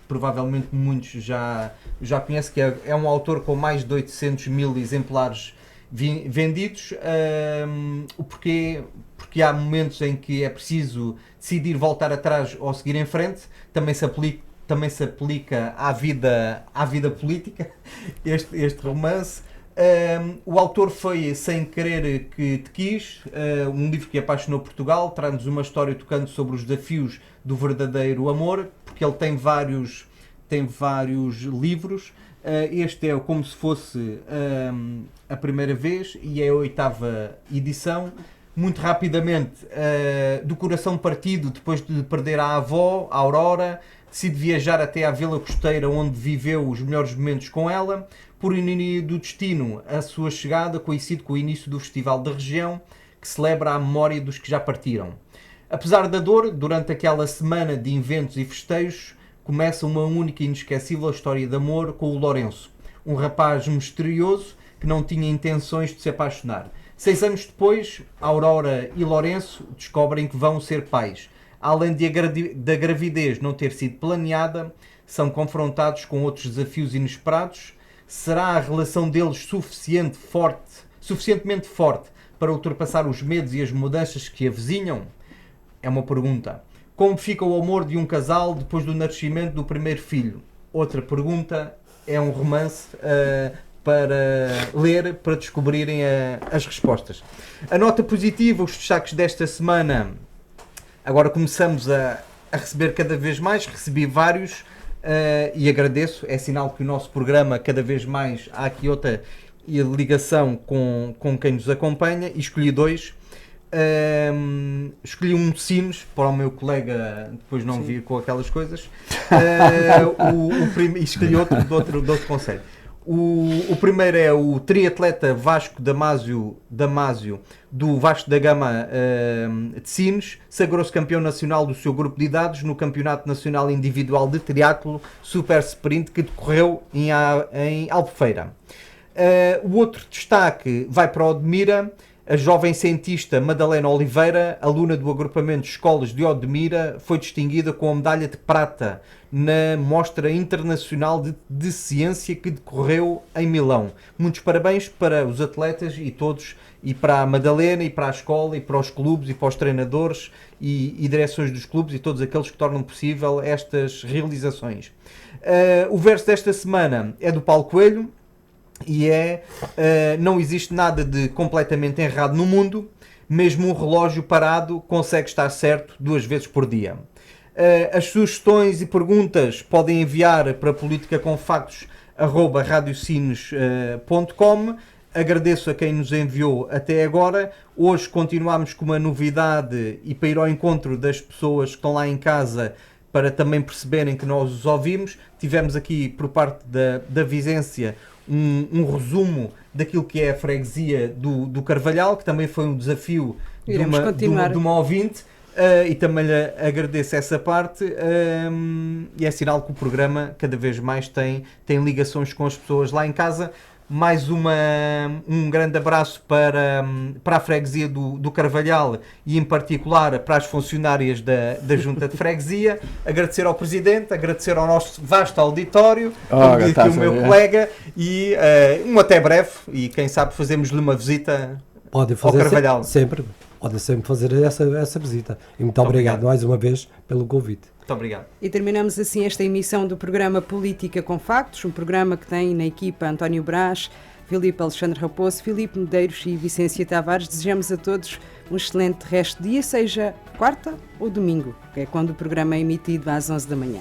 Speaker 4: provavelmente muitos já conhecem, que é um autor com mais de 800 mil exemplares vendidos. O porquê? Porque há momentos em que é preciso decidir voltar atrás ou seguir em frente. Também se aplica à vida política este romance. O autor foi Sem Querer Que Te Quis, um livro que apaixonou Portugal, traz-nos uma história tocando sobre os desafios do verdadeiro amor, porque ele tem vários livros. Este é Como se fosse a primeira vez e é a 8ª edição. Muito rapidamente, do coração partido, depois de perder a avó, a Aurora, decide viajar até à Vila Costeira, onde viveu os melhores momentos com ela. Por ironia do destino, a sua chegada coincide com o início do Festival da Região, que celebra a memória dos que já partiram. Apesar da dor, durante aquela semana de eventos e festejos, começa uma única e inesquecível história de amor com o Lourenço, um rapaz misterioso que não tinha intenções de se apaixonar. 6 anos depois, Aurora e Lourenço descobrem que vão ser pais. Além da gravidez não ter sido planeada, são confrontados com outros desafios inesperados. Será a relação deles suficientemente forte para ultrapassar os medos e as mudanças que avizinham? É uma pergunta. Como fica o amor de um casal depois do nascimento do primeiro filho? Outra pergunta. É um romance para ler, para descobrirem as respostas. A nota positiva, os destaques desta semana. Agora começamos a receber cada vez mais, recebi vários e agradeço, é sinal que o nosso programa cada vez mais há aqui outra ligação com quem nos acompanha, e escolhi 2. Escolhi um Sines para o meu colega depois não vir com aquelas coisas, e escolhi outro de outro conselho. O primeiro é o triatleta Vasco Damasio do Vasco da Gama de Sines. Sagrou-se campeão nacional do seu grupo de idades no Campeonato Nacional Individual de Triatlo Super Sprint, que decorreu em Albufeira. O outro destaque vai para o Odmira. A jovem cientista Madalena Oliveira, aluna do agrupamento de escolas de Odmira, foi distinguida com a medalha de prata na Mostra Internacional de Ciência que decorreu em Milão. Muitos parabéns para os atletas e todos, e para a Madalena, e para a escola, e para os clubes, e para os treinadores e direções dos clubes e todos aqueles que tornam possível estas realizações. O verso desta semana é do Paulo Coelho. E não existe nada de completamente errado no mundo, mesmo um relógio parado consegue estar certo 2 vezes por dia. As sugestões e perguntas podem enviar para politicaconfactos@radiocines.com. Agradeço a quem nos enviou até agora. Hoje continuamos com uma novidade e para ir ao encontro das pessoas que estão lá em casa, para também perceberem que nós os ouvimos. Tivemos aqui por parte da Visência um resumo daquilo que é a freguesia do Carvalhal, que também foi um desafio de uma ouvinte, e também lhe agradeço essa parte, e é sinal que o programa cada vez mais tem ligações com as pessoas lá em casa. Mais um grande abraço para a freguesia do Carvalhal e em particular para as funcionárias da Junta de Freguesia. Agradecer ao Presidente, agradecer ao nosso vasto auditório, aqui o meu colega, e até breve, e quem sabe fazemos-lhe uma visita ao Carvalhal.
Speaker 3: Sempre, pode sempre fazer essa visita. E muito obrigado mais uma vez pelo convite.
Speaker 4: Muito obrigado.
Speaker 2: E terminamos assim esta emissão do programa Política com Factos, um programa que tem na equipa António Brás, Filipe Alexandre Raposo, Filipe Medeiros e Vicência Tavares. Desejamos a todos um excelente resto de dia, seja quarta ou domingo, que é quando o programa é emitido às 11 da manhã.